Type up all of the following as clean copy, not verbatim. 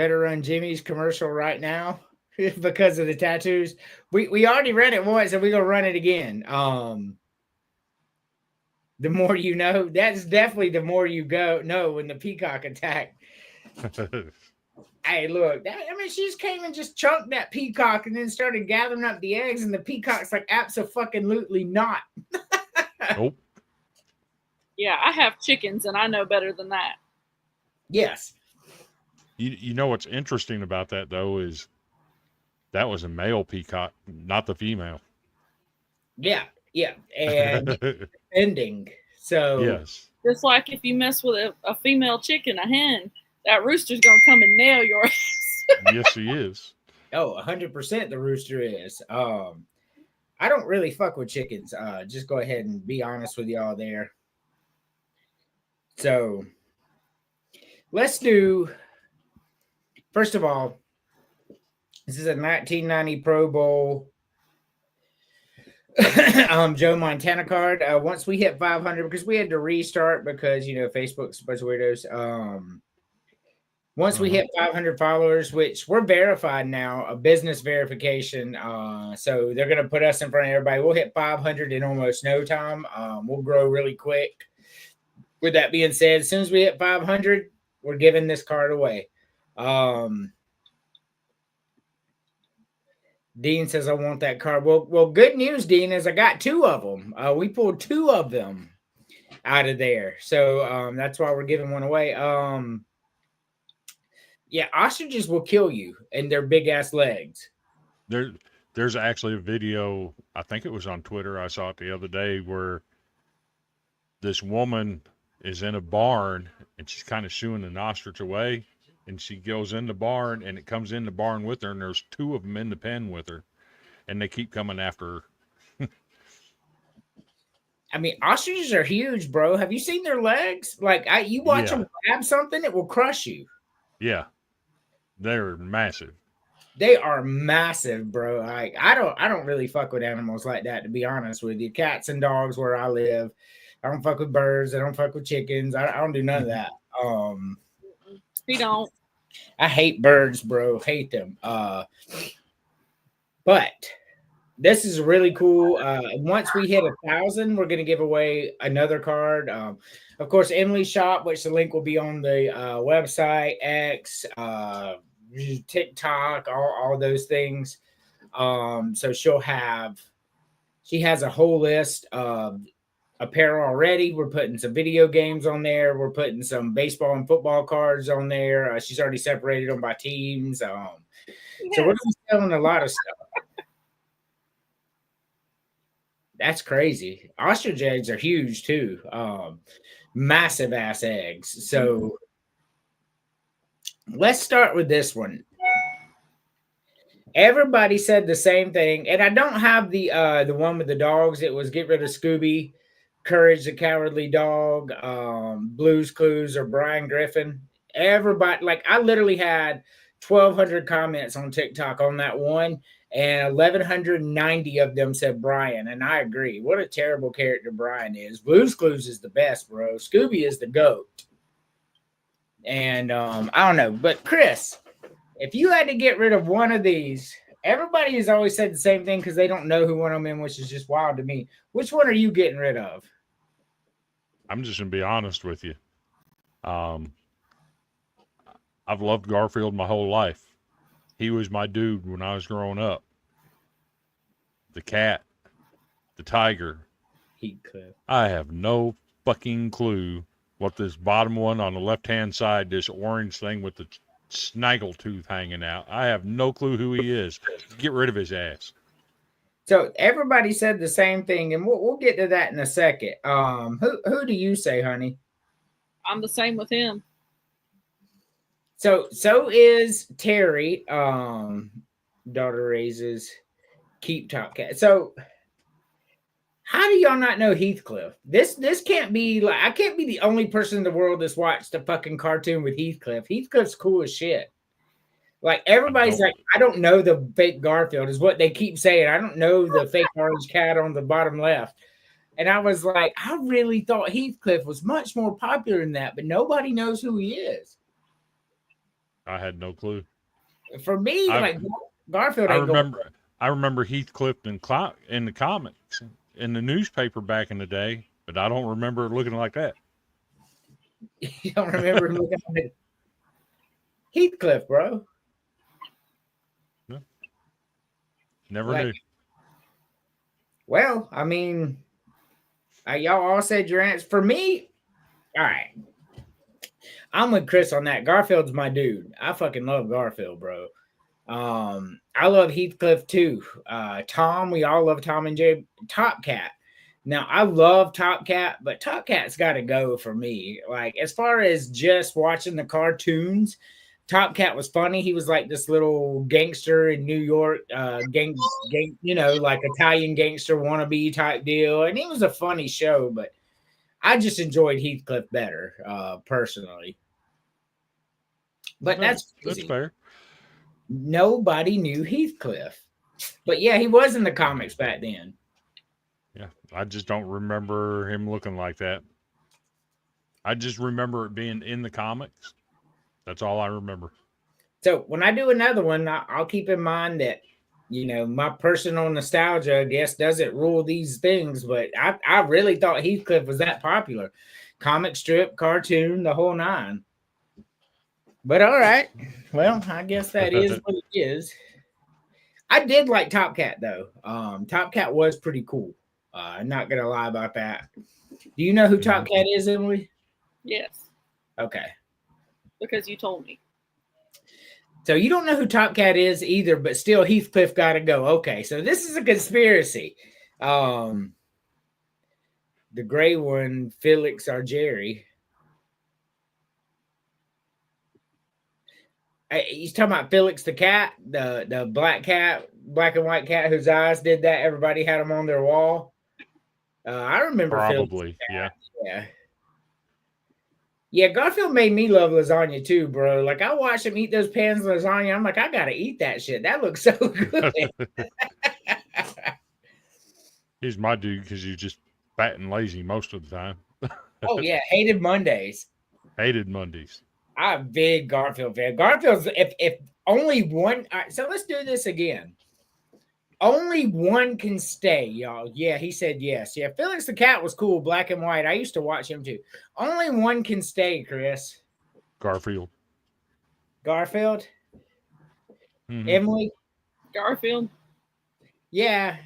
better run Jimmy's commercial right now because of the tattoos. We already ran it once and we're gonna run it again. The more you know, that's definitely the more you go know when the peacock attack. Hey, look, she just came and just chunked that peacock and then started gathering up the eggs, and the peacock's like, abso-fucking-lutely not. Nope. Yeah, I have chickens and I know better than that. Yes. You know what's interesting about that, though, is that was a male peacock, not the female. Yeah, and ending. So yes. Just like if you mess with a female chicken, a hen, that rooster's gonna come and nail your ass. Yes, he is. 100% the rooster is. I don't really fuck with chickens. Just go ahead and be honest with y'all there. So let's do, first of all, this is a 1990 Pro Bowl Joe Montana card. Once we hit 500, because we had to restart because Facebook's a bunch of weirdos. Once we hit 500 followers, which we're verified now, a business verification. So they're gonna put us in front of everybody. We'll hit 500 in almost no time. We'll grow really quick. With that being said, as soon as we hit 500, we're giving this card away. Dean says, I want that card. Well, good news, Dean, is I got 2 of them. We pulled 2 of them out of there. So that's why we're giving one away. Yeah, ostriches will kill you and their big ass legs. There's actually a video, I think it was on Twitter, I saw it the other day, where this woman is in a barn and she's kind of shooing an ostrich away. And she goes in the barn, and it comes in the barn with her, and there's 2 of them in the pen with her, and they keep coming after her. I mean, ostriches are huge, bro. Have you seen their legs? Like, you watch them grab something, it will crush you. Yeah, they're massive. They are massive, bro. I don't really fuck with animals like that, to be honest with you. Cats and dogs where I live. I don't fuck with birds. I don't fuck with chickens. I don't do none of that. We don't. I hate birds, bro. Hate them. But this is really cool. Once we hit 1,000, we're gonna give away another card. Of course, Emily's shop, which the link will be on the website, X, TikTok, all those things. So she has a whole list of apparel already. We're putting some video games on there. We're putting some baseball and football cards on there. She's already separated them by teams. So we're gonna be selling a lot of stuff. That's crazy. Ostrich eggs are huge too. Massive ass eggs. So let's start with this one. Everybody said the same thing, and I don't have the one with the dogs. It was get rid of Scooby, Courage the Cowardly Dog, Blue's Clues, or Brian Griffin. Everybody, like, I literally had 1,200 comments on TikTok on that one, and 1,190 of them said Brian, and I agree. What a terrible character Brian is. Blue's Clues is the best, bro. Scooby is the GOAT. And I don't know, but Chris, if you had to get rid of one of these, everybody has always said the same thing because they don't know who one of them is, which is just wild to me. Which one are you getting rid of? I'm just going to be honest with you. I've loved Garfield my whole life. He was my dude when I was growing up. The cat, the tiger. Heathcliff. I have no fucking clue what this bottom one on the left-hand side, this orange thing with the snaggletooth hanging out. I have no clue who he is. Get rid of his ass. So everybody said the same thing, and we'll get to that in a second. Who do you say, honey? I'm the same with him. So is Terry. Daughter raises keep top cat. So how do y'all not know Heathcliff? This can't be like, I can't be the only person in the world that's watched a fucking cartoon with Heathcliff. Heathcliff's cool as shit. Like, everybody's like, I don't know the fake Garfield is what they keep saying. I don't know the fake orange cat on the bottom left. And I was like, I really thought Heathcliff was much more popular than that, but nobody knows who he is. I had no clue. For me, I- like Garfield I ain't going. remember Heathcliff in the comics, in the newspaper back in the day, but I don't remember it looking like that. You don't remember him looking at Heathcliff, bro. Never Like, knew. well, I mean, y'all all said your answer. For me, all right. I'm with Chris on that. Garfield's my dude. I fucking love Garfield, bro. I love Heathcliff too. Tom, we all love Tom and Jerry. Top Cat. Now I love Top Cat, but Top Cat's got to go for me. Like as far as just watching the cartoons, Top Cat was funny. He was like this little gangster in New York, gang, you know, like Italian gangster wannabe type deal, and it was a funny show. But I just enjoyed Heathcliff better, personally. But that's crazy. fair. Nobody knew Heathcliff. But yeah, he was in the comics back then. Yeah, I just don't remember him looking like that. I just remember it being in the comics. That's all I remember. So when I do another one, I'll keep in mind that, you know, my personal nostalgia, I guess, doesn't rule these things. But I really thought Heathcliff was that popular. Comic strip, cartoon, the whole nine. But all right. Well, I guess that is what it is. I did like Top Cat, though. Top Cat was pretty cool. I'm not going to lie about that. Do you know who Top Cat is, Emily? Yes, Okay. because you told me. So you don't know who Top Cat is either, but still Heathcliff got to go. Okay, so this is a conspiracy. The gray one, Felix or Jerry. He's talking about Felix the cat, the black cat, black and white cat whose eyes did that. Everybody had them on their wall. I remember Probably, Felix yeah. Yeah, Garfield made me love lasagna too, bro. Like I watched him eat those pans of lasagna. I'm like, I gotta eat that shit. That looks so good. He's my dude because he's just fat and lazy most of the time. Oh yeah, hated Mondays. Hated Mondays. I'm a big Garfield fan. Garfield's if only one. All right, so let's do this again. Only one can stay, y'all. Yeah, he said yes. Yeah, Felix the cat was cool, black and white. I used to watch him too. Only one can stay, Chris. Garfield. Garfield. Mhm. Emily. Garfield. Yeah,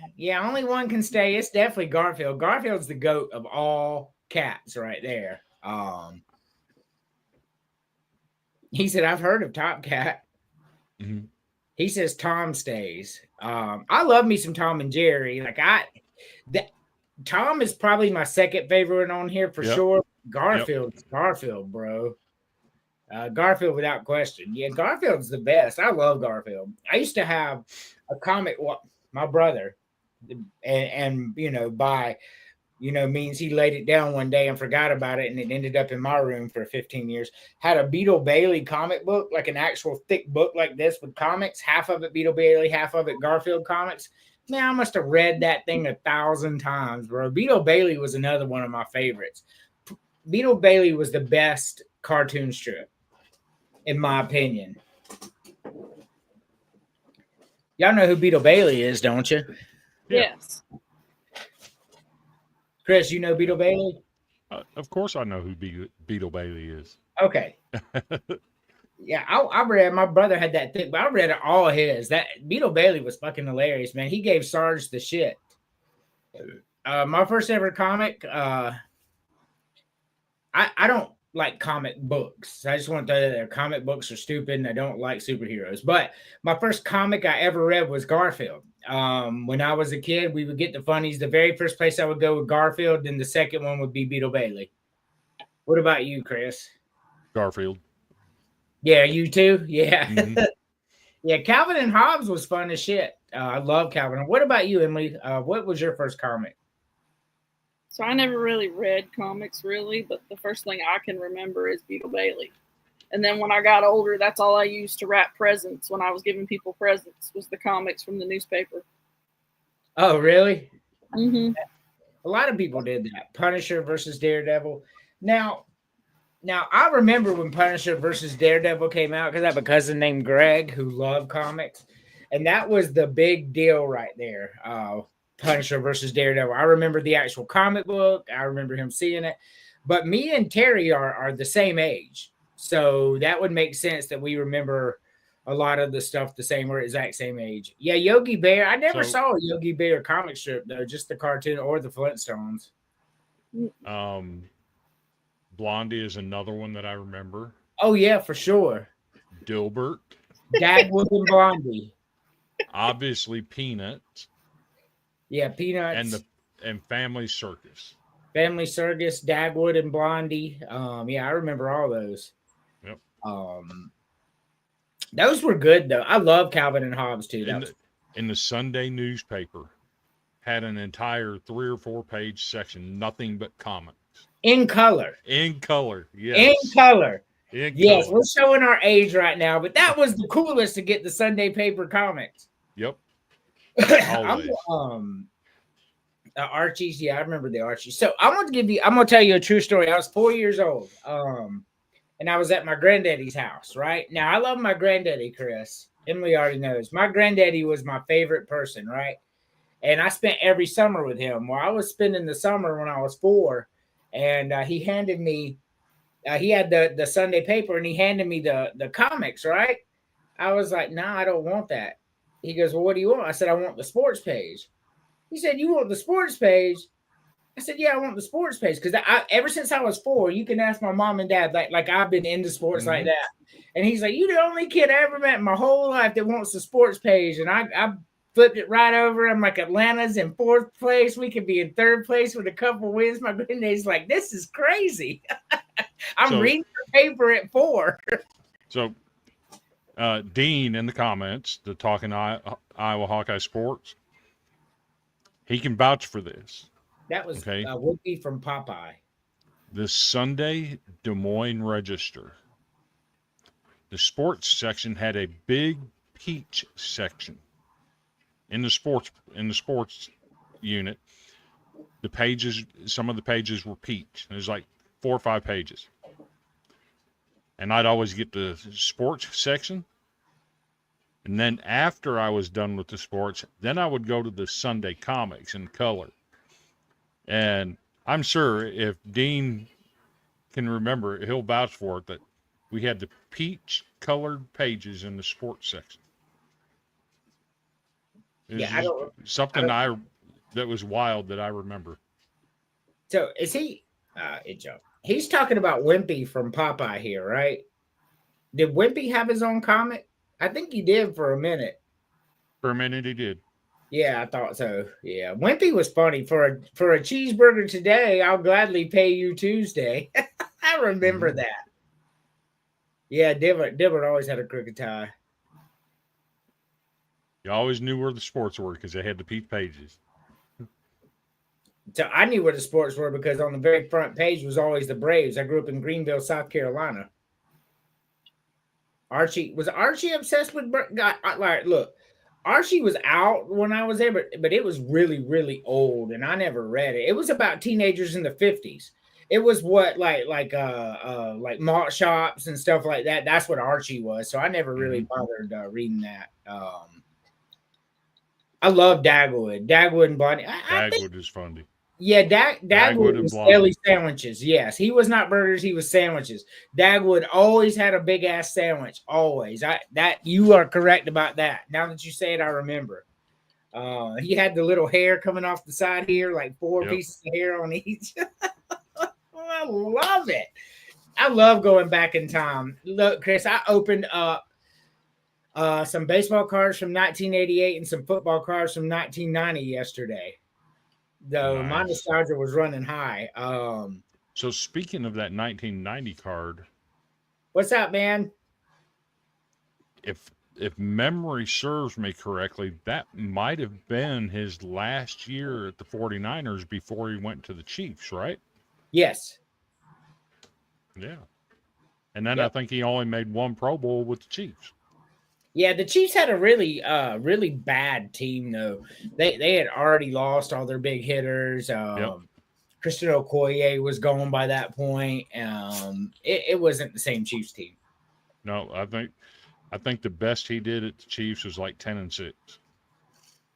only one can stay. It's definitely Garfield. Garfield's the goat of all cats right there. He said, I've heard of Top Cat. Mhm. He says Tom stays. I love me some Tom and Jerry. Tom is probably my second favorite on here for sure. Garfield's Garfield, bro. Garfield without question. Yeah, Garfield's the best. I love Garfield. I used to have a comic. My brother, and you know, by means he laid it down one day and forgot about it, and it ended up in my room for 15 years. Had a Beetle Bailey comic book, like an actual thick book like this with comics. Half of it Beetle Bailey, half of it Garfield comics. Man, I must have read that thing 1,000 times, bro. Beetle Bailey was another one of my favorites. Beetle Bailey was the best cartoon strip, in my opinion. Y'all know who Beetle Bailey is, don't you? Yes. Chris, you know Beetle Bailey? Of course I know who Beetle Bailey is. Okay. Yeah, I read, my brother had that thing, but I read all his. That Beetle Bailey was fucking hilarious, man. He gave Sarge the shit. My first ever comic, I don't like comic books. I just want to tell you that comic books are stupid and I don't like superheroes. But my first comic I ever read was Garfield. When I was a kid, we would get the funnies. The very first place I would go with Garfield, then the second one would be Beetle Bailey. What about you, Chris? Garfield. Yeah, you too? Yeah. Mhm. Yeah, Calvin and Hobbes was fun as shit. I love Calvin. What about you, Emily? What was your first comic? So I never really read comics, really, but the first thing I can remember is Beetle Bailey. And then when I got older, that's all I used to wrap presents when I was giving people presents was the comics from the newspaper. Oh, really? Mm-hmm. A lot of people did that. Punisher versus Daredevil. Now, Now, I remember when Punisher versus Daredevil came out because I have a cousin named Greg who loved comics. And that was the big deal right there. Punisher versus Daredevil. I remember the actual comic book. I remember him seeing it. But me and Terry are the same age. So that would make sense that we remember a lot of the stuff the same or exact same age. Yeah, Yogi Bear. I never saw a Yogi Bear comic strip, though, just the cartoon or the Flintstones. Blondie is another one that I remember. Oh, yeah, for sure. Dilbert. Dagwood and Blondie. Obviously, Peanuts. Yeah, Peanuts. And Family Circus. Family Circus, Dagwood and Blondie. Yeah, I remember all those. Yep. Those were good though. I love Calvin and Hobbes too. In the Sunday newspaper, had an entire 3 or 4 page section, nothing but comics. In color. In color, yes. In color. Yes, we're showing our age right now, but that was the coolest to get the Sunday paper comics. Yep. Archie's, yeah, I remember the Archies. So I'm gonna tell you a true story. I was 4 years old. And I was at my granddaddy's house, right? Now I love my granddaddy, Chris. Emily already knows. My granddaddy was my favorite person, right? And I spent every summer with him. Well, I was spending the summer when I was 4, and he handed me he had the Sunday paper and he handed me the comics, right? I was like, nah, I don't want that. He goes, well, what do you want? I said, I want the sports page. He said, you want the sports page? I said, yeah, I want the sports page. Because ever since I was 4, you can ask my mom and dad, like I've been into sports like that. And he's like, you're the only kid I ever met in my whole life that wants the sports page. And I flipped it right over. I'm like, Atlanta's in 4th place. We could be in 3rd place with a couple wins. My granddad's like, this is crazy. I'm reading the paper at 4. So, Dean in the comments, the Talking Iowa Hawkeye Sports, he can vouch for this. That was Whoopi from Popeye. The Sunday Des Moines Register. The sports section had a big peach section. In the sports unit, some of the pages were peach. There's like 4 or 5 pages. And I'd always get the sports section. And then after I was done with the sports, then I would go to the Sunday comics in color. And I'm sure if Dean can remember, he'll vouch for it, that we had the peach colored pages in the sports section. Something that was wild that I remember. So is he he's talking about Wimpy from Popeye here, right? Did Wimpy have his own comic? I think he did for a minute. For a minute he did. Yeah, I thought so. Yeah. Wimpy was funny. For a cheeseburger today, I'll gladly pay you Tuesday. I remember that. Yeah, Dibber always had a crooked tie. You always knew where the sports were because they had the peach pages. So I knew where the sports were because on the very front page was always the Braves. I grew up in Greenville, South Carolina. Was Archie obsessed with look, Archie was out when I was there, but it was really, really old, and I never read it. It was about teenagers in the 50s. It was what like malt shops and stuff like that. That's what Archie was. So I never really bothered reading that. I love Dagwood and Blondie. Dagwood is funny. Yeah, Dagwood was daily sandwiches. Yes, he was not burgers; he was sandwiches. Dagwood always had a big ass sandwich. Always. You are correct about that. Now that you say it, I remember. He had the little hair coming off the side here, like 4 pieces of hair on each. I love it. I love going back in time. Look, Chris, I opened up some baseball cards from 1988 and some football cards from 1990 yesterday. Though my nostalgia was running high. So speaking of that 1990 card, what's up, man? If memory serves me correctly, that might have been his last year at the 49ers before he went to the Chiefs, right? Yes. Yeah. And then I think he only made 1 Pro Bowl with the Chiefs. Yeah, the Chiefs had a really, really bad team, though. They had already lost all their big hitters. Christian Okoye was gone by that point. It wasn't the same Chiefs team. No, I think the best he did at the Chiefs was like 10-6.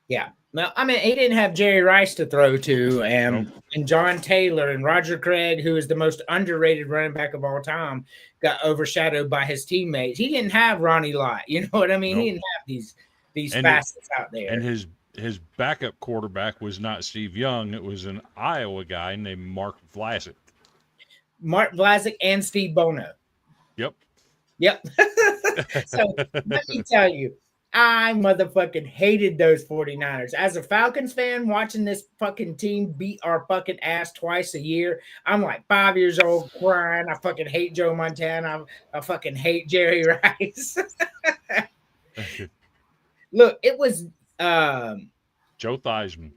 Yeah. Well, I mean, he didn't have Jerry Rice to throw to, and John Taylor and Roger Craig, who is the most underrated running back of all time, got overshadowed by his teammates. He didn't have Ronnie Lott. You know what I mean? Nope. He didn't have these And facets out there. And his backup quarterback was not Steve Young. It was an Iowa guy named Mark Vlasic. Mark Vlasic and Steve Bono. Yep. So let me tell you, I motherfucking hated those 49ers. As a Falcons fan, watching this fucking team beat our fucking ass twice a year, I'm like 5 years old crying. I fucking hate Joe Montana. I fucking hate Jerry Rice. Look, it was Joe Theismann.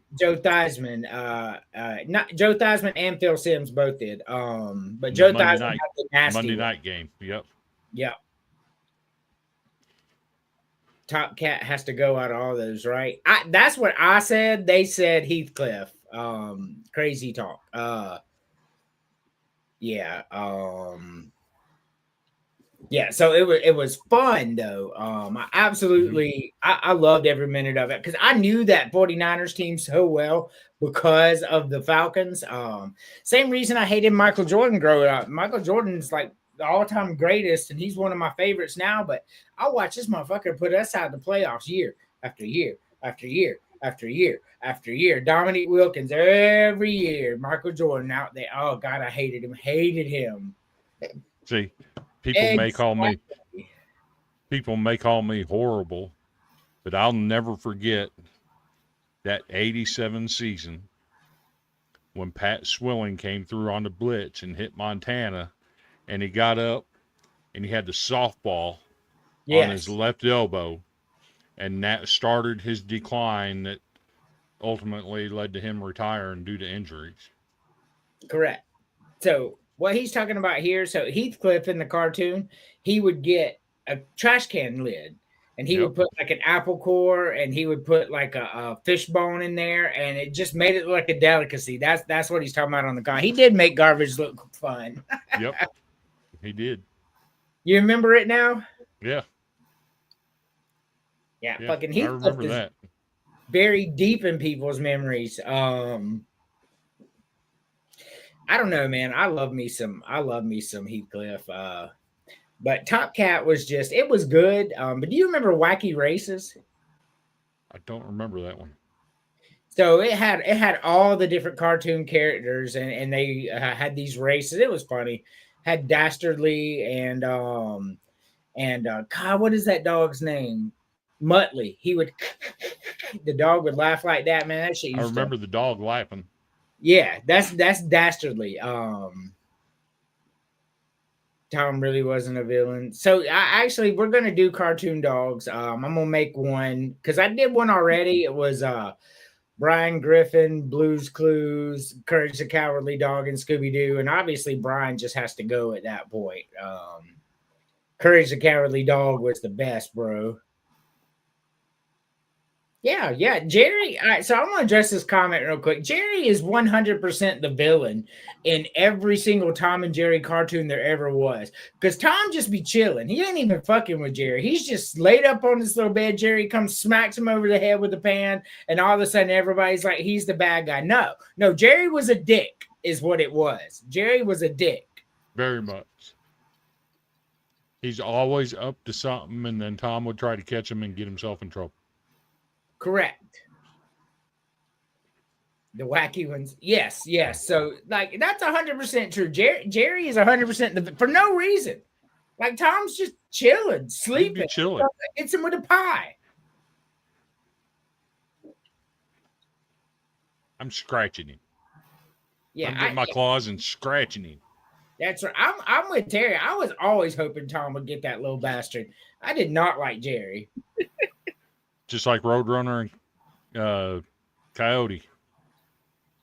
Not Joe Theismann and Phil Simms both did. But Joe Theismann had the nasty Monday one. night game. Yep. Top Cat has to go out of all those, right? That's what I said. They said Heathcliff. Crazy talk. Yeah. So it was fun though. I absolutely I loved every minute of it because I knew that 49ers team so well because of the Falcons. Same reason I hated Michael Jordan growing up. Michael Jordan's like the all-time greatest, and he's one of my favorites now. But I'll watch this motherfucker put us out of the playoffs year after year after year after year after year. Dominique Wilkins every year. Michael Jordan out there. Oh God, I hated him. See, people may call me horrible, but I'll never forget that 87 season when Pat Swilling came through on the blitz and hit Montana. And he got up and he had the softball on his left elbow. And that started his decline that ultimately led to him retiring due to injuries. Correct. So what he's talking about here, so Heathcliff in the cartoon, he would get a trash can lid. And he would put like an apple core and he would put like a fish bone in there. And it just made it look like a delicacy. That's what he's talking about on the guy. He did make garbage look fun. Yep. He did. You remember it now? Yeah. Yeah. Fucking Heathcliff I remember is that. very deep in people's memories. I don't know, man. I love me some Heathcliff. But Top Cat was just, it was good. But do you remember Wacky Races? I don't remember that one. So it had all the different cartoon characters, and they had these races. It was funny. Had Dastardly and God, what is that dog's name? Muttley. He would the dog would laugh like that, man. That shit. I remember the dog laughing. Yeah, that's Dastardly. Tom really wasn't a villain. So we're gonna do cartoon dogs. I'm gonna make one because I did one already. It was Brian Griffin, Blue's Clues, Courage the Cowardly Dog, and Scooby-Doo. And obviously Brian just has to go at that point. Courage the Cowardly Dog was the best, bro. Yeah. Jerry, all right, so I want to address this comment real quick. Jerry is 100% the villain in every single Tom and Jerry cartoon there ever was. Because Tom just be chilling. He ain't even fucking with Jerry. He's just laid up on this little bed. Jerry comes, smacks him over the head with a pan, and all of a sudden everybody's like, he's the bad guy. No, Jerry was a dick is what it was. Jerry was a dick. Very much. He's always up to something, and then Tom would try to catch him and get himself in trouble. Correct. The wacky ones. Yes. So, like, that's 100% true. Jerry is 100% for no reason. Like, Tom's just chilling, sleeping. Chilling. Hits him with a pie. I'm scratching him. Yeah. I'm getting my claws and scratching him. That's right. I'm with Terry. I was always hoping Tom would get that little bastard. I did not like Jerry. Just like Roadrunner and Coyote.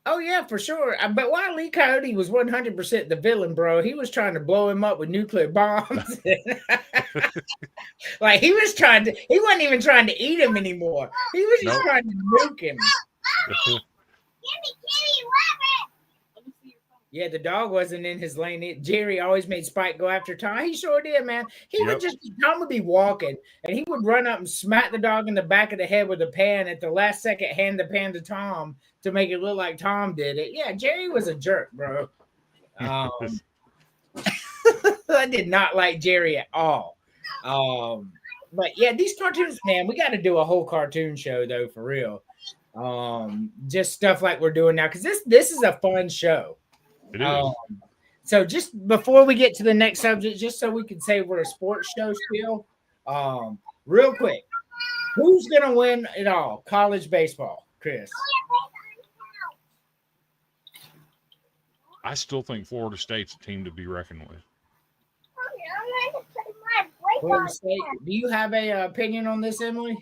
Oh, yeah, for sure. But Wile E. Coyote was 100% the villain, bro. He was trying to blow him up with nuclear bombs. Like, he wasn't even trying to eat him anymore. He was just trying to nuke him. Yeah, the dog wasn't in his lane. Jerry always made Spike go after Tom. He sure did, man. He would just, Tom would be walking and he would run up and smack the dog in the back of the head with a pan. At the last second, hand the pan to Tom to make it look like Tom did it. Yeah, Jerry was a jerk, bro. I did not like Jerry at all. But yeah, these cartoons, man, we got to do a whole cartoon show though, for real. Just stuff like we're doing now, because this is a fun show. It is. So just before we get to the next subject, just so we can say we're a sports show still, real quick, who's gonna win it all? College baseball, Chris. I still think Florida State's a team to be reckoned with. Florida State. Do you have a opinion on this, Emily?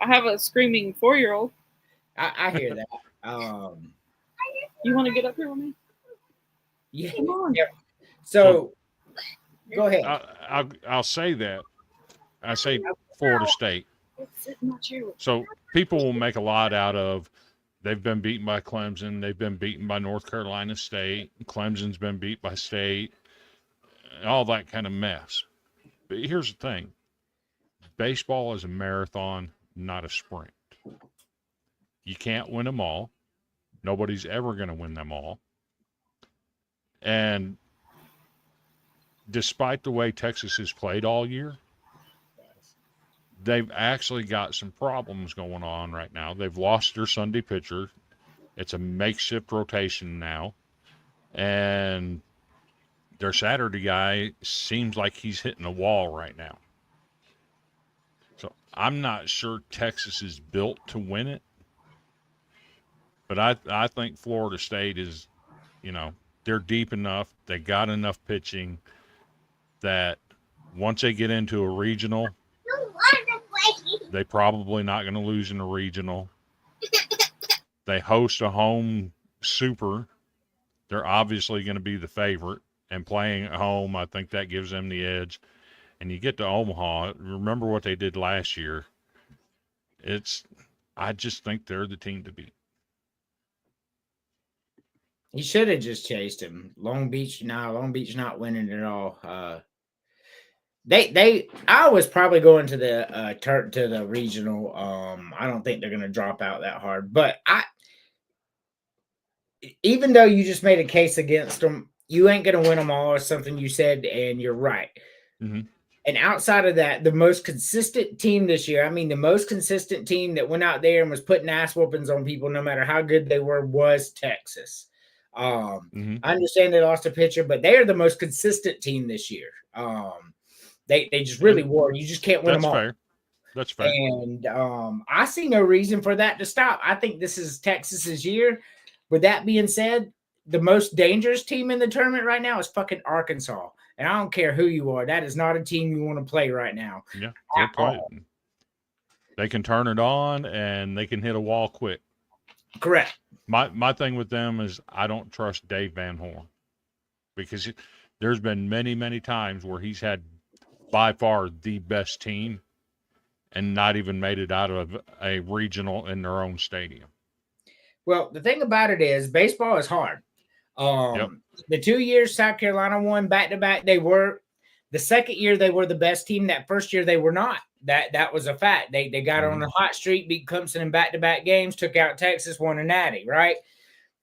I have a screaming 4-year-old. I hear that. You want to get up here with me? Yeah. Come on. Yeah. So go ahead. I'll say that. I say Florida State. It's sitting on you. So people will make a lot out of they've been beaten by Clemson. They've been beaten by North Carolina State. Clemson's been beat by State. All that kind of mess. But here's the thing. Baseball is a marathon, not a sprint. You can't win them all. Nobody's ever going to win them all. And despite the way Texas has played all year, they've actually got some problems going on right now. They've lost their Sunday pitcher. It's a makeshift rotation now. And their Saturday guy seems like he's hitting a wall right now. So I'm not sure Texas is built to win it. But I think Florida State is, they're deep enough. They got enough pitching that once they get into a regional, they're probably not going to lose in a regional. They host a home super. They're obviously going to be the favorite. And playing at home, I think that gives them the edge. And you get to Omaha, remember what they did last year. I just think they're the team to beat. He should have just chased him. Long Beach not winning at all. I was probably going to the regional. I don't think they're going to drop out that hard. But even though you just made a case against them, you ain't going to win them all, or something you said, and you're right. Mm-hmm. And outside of that, the most consistent team this year, the most consistent team that went out there and was putting ass whoopings on people, no matter how good they were, was Texas. I understand they lost a pitcher, but they are the most consistent team this year. They just really were. You just can't win them all. That's fair. And I see no reason for that to stop. I think this is Texas's year. With that being said, the most dangerous team in the tournament right now is fucking Arkansas. And I don't care who you are. That is not a team you want to play right now. Yeah, they're playing. They can turn it on and they can hit a wall quick. Correct. My thing with them is I don't trust Dave Van Horn, because there's been many, many times where he's had by far the best team and not even made it out of a regional in their own stadium. Well, the thing about it is baseball is hard. The 2 years South Carolina won back-to-back, they were the second year they were the best team. That first year they were not. That was a fact. They got on a hot streak, beat Clemson in back-to-back games, took out Texas, won a natty, right?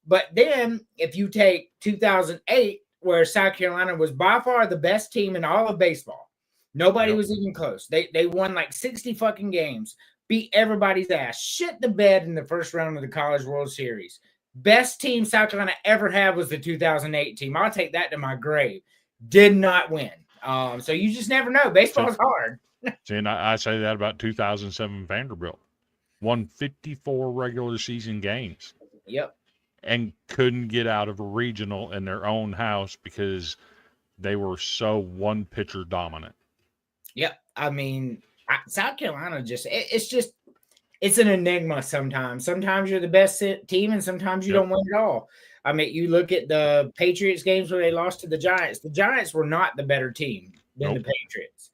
But then if you take 2008, where South Carolina was by far the best team in all of baseball, nobody was even close. They won like 60 fucking games, beat everybody's ass, shit the bed in the first round of the College World Series. Best team South Carolina ever had was the 2008 team. I'll take that to my grave. Did not win. So you just never know. Baseball is hard. See, and I say that about 2007 Vanderbilt. Won 54 regular season games. Yep. And couldn't get out of a regional in their own house because they were so one pitcher dominant. Yep. South Carolina it's an enigma sometimes. Sometimes you're the best team and sometimes you don't win at all. You look at the Patriots games where they lost to the Giants. The Giants were not the better team than the Patriots.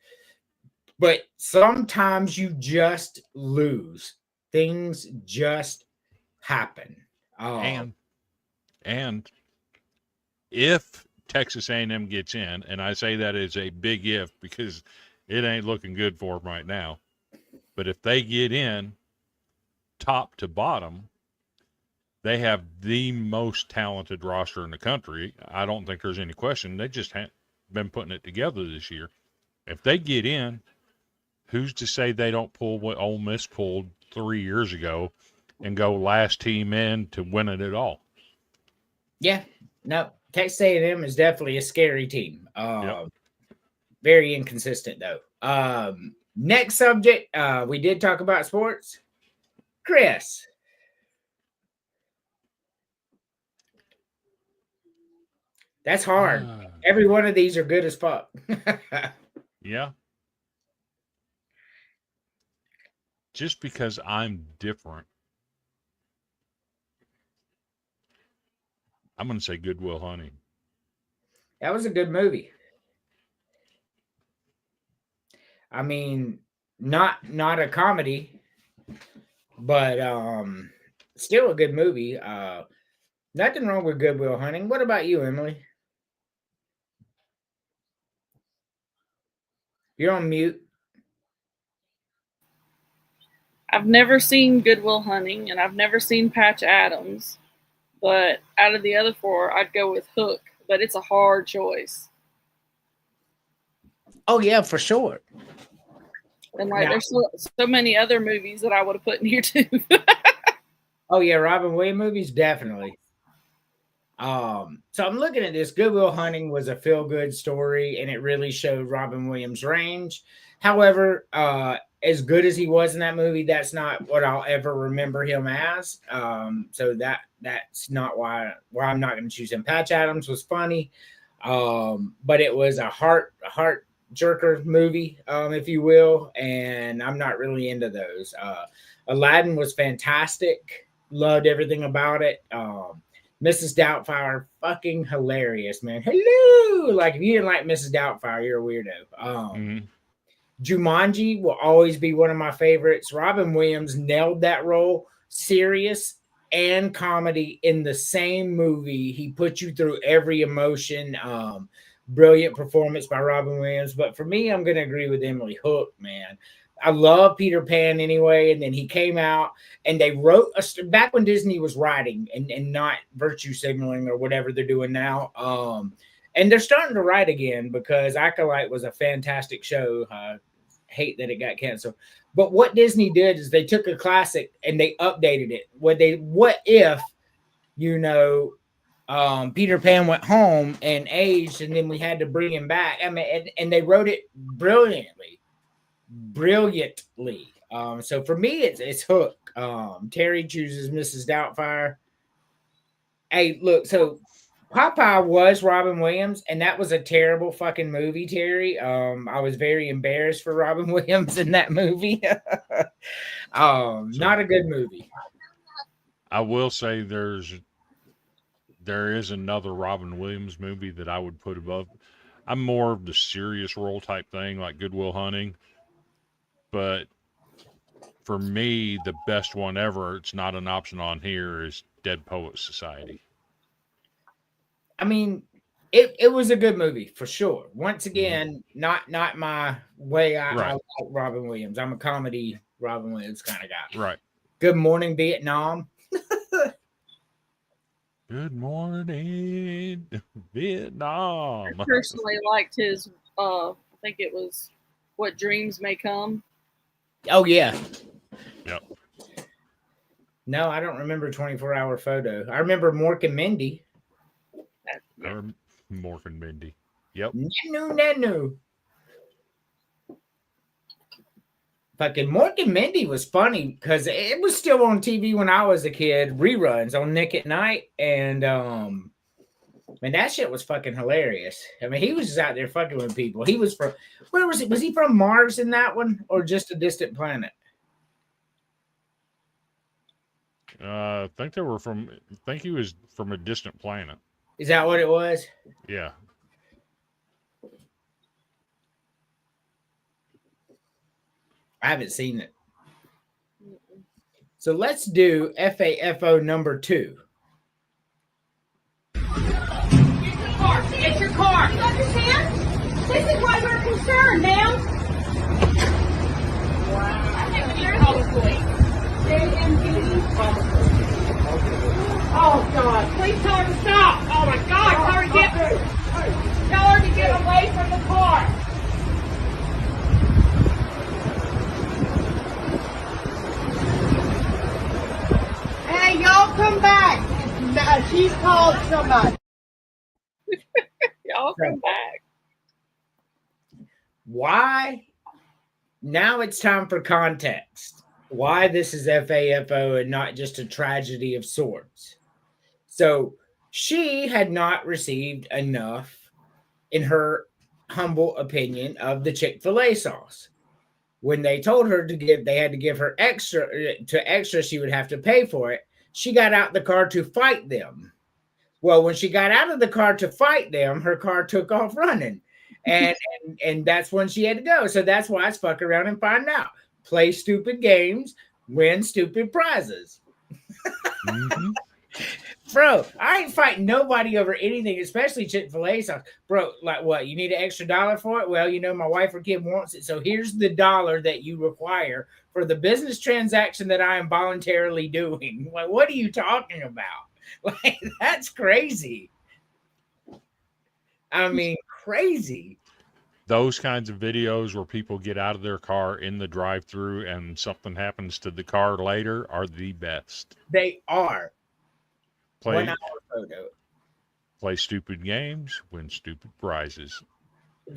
But sometimes you just lose. Things just happen. And And if Texas A&M gets in, and I say that is a big if because it ain't looking good for them right now. But if they get in, top to bottom, they have the most talented roster in the country. I don't think there's any question. They just haven't been putting it together this year. If they get in, who's to say they don't pull what Ole Miss pulled 3 years ago and go last team in to win it at all? Yeah, no, Texas A&M is definitely a scary team. Yep. Very inconsistent though. Next subject, we did talk about sports. Chris. That's hard. Every one of these are good as fuck. Yeah. Just because I'm different, I'm going to say Good Will Hunting. That was a good movie. I mean, not a comedy, but still a good movie. Nothing wrong with Good Will Hunting. What about you, Emily? You're on mute. I've never seen Good Will Hunting, and I've never seen Patch Adams. But out of the other four, I'd go with Hook. But it's a hard choice. Oh yeah, for sure. And like, Now- there's so many other movies that I would have put in here too. Oh yeah, Robin Williams movies definitely. So I'm looking at this. Good Will Hunting was a feel-good story, and it really showed Robin Williams' range. However, as good as he was in that movie, that's not what I'll ever remember him as. So that's not why I'm not going to choose him. Patch Adams was funny, but it was a heart jerker movie, if you will, and I'm not really into those. Aladdin was fantastic. Loved everything about it. Mrs. Doubtfire, fucking hilarious, man. Hello! Like, if you didn't like Mrs. Doubtfire, you're a weirdo. Jumanji will always be one of my favorites. Robin Williams nailed that role, serious and comedy in the same movie. He put you through every emotion. Brilliant performance by Robin Williams. But for me, I'm going to agree with Emily. Hook, man. I love Peter Pan anyway. And then he came out and they wrote back when Disney was writing and not virtue signaling or whatever they're doing now. And they're starting to write again because Acolyte was a fantastic show. Hate that it got canceled. But what Disney did is they took a classic and they updated it. What if, Peter Pan went home and aged and then we had to bring him back. I mean, and they wrote it brilliantly. So for me, it's Hook. Terry chooses Mrs. Doubtfire. Hey, look, so Popeye was Robin Williams, and that was a terrible fucking movie, Terry. I was very embarrassed for Robin Williams in that movie. Not a good movie. I will say there is another Robin Williams movie that I would put above. I'm more of the serious role type thing, like Good Will Hunting. But for me, the best one ever, it's not an option on here, is Dead Poets Society. I mean, it was a good movie for sure. Once again, not my way. I like Robin Williams. I'm a comedy Robin Williams kind of guy. Right. Good Morning Vietnam. Good morning, Vietnam. I personally liked his, I think it was What Dreams May Come. Oh, yeah. Yep. No, I don't remember 24-Hour Photo. I remember Mork and Mindy. Or Mork and Mindy. Yep. No. Fucking Mork and Mindy was funny because it was still on TV when I was a kid. Reruns on Nick at Night. And, man, that shit was fucking hilarious. I mean, he was just out there fucking with people. He was from, where was he? Was he from Mars in that one or just a distant planet? I think he was from a distant planet. Is that what it was? Yeah. I haven't seen it. So let's do FAFO number 2. This is why we're concerned, ma'am. I think we need to call the police. Oh, God. Please tell her to stop. Oh, my God. Tell her to get away from the car. Hey, y'all come back. She's called somebody. Y'all come back. Why? Now it's time for context. Why this is FAFO and not just a tragedy of sorts. So she had not received enough, in her humble opinion, of the Chick-fil-A sauce. When they told her they had to give her extra, she would have to pay for it. She got out the car to fight them. Well, when she got out of the car to fight them, her car took off running. And that's when she had to go. So that's why it's fuck around and find out. Play stupid games, win stupid prizes. Mm-hmm. Bro, I ain't fighting nobody over anything, especially Chick-fil-A sauce. Bro, like what? You need an extra $1 for it? Well, my wife or kid wants it. So here's the $1 that you require for the business transaction that I am voluntarily doing. Like, what are you talking about? Like, that's crazy. I mean, crazy. Those kinds of videos where people get out of their car in the drive-thru and something happens to the car later are the best. They are. Play 1 hour photo. Play stupid games, win stupid prizes.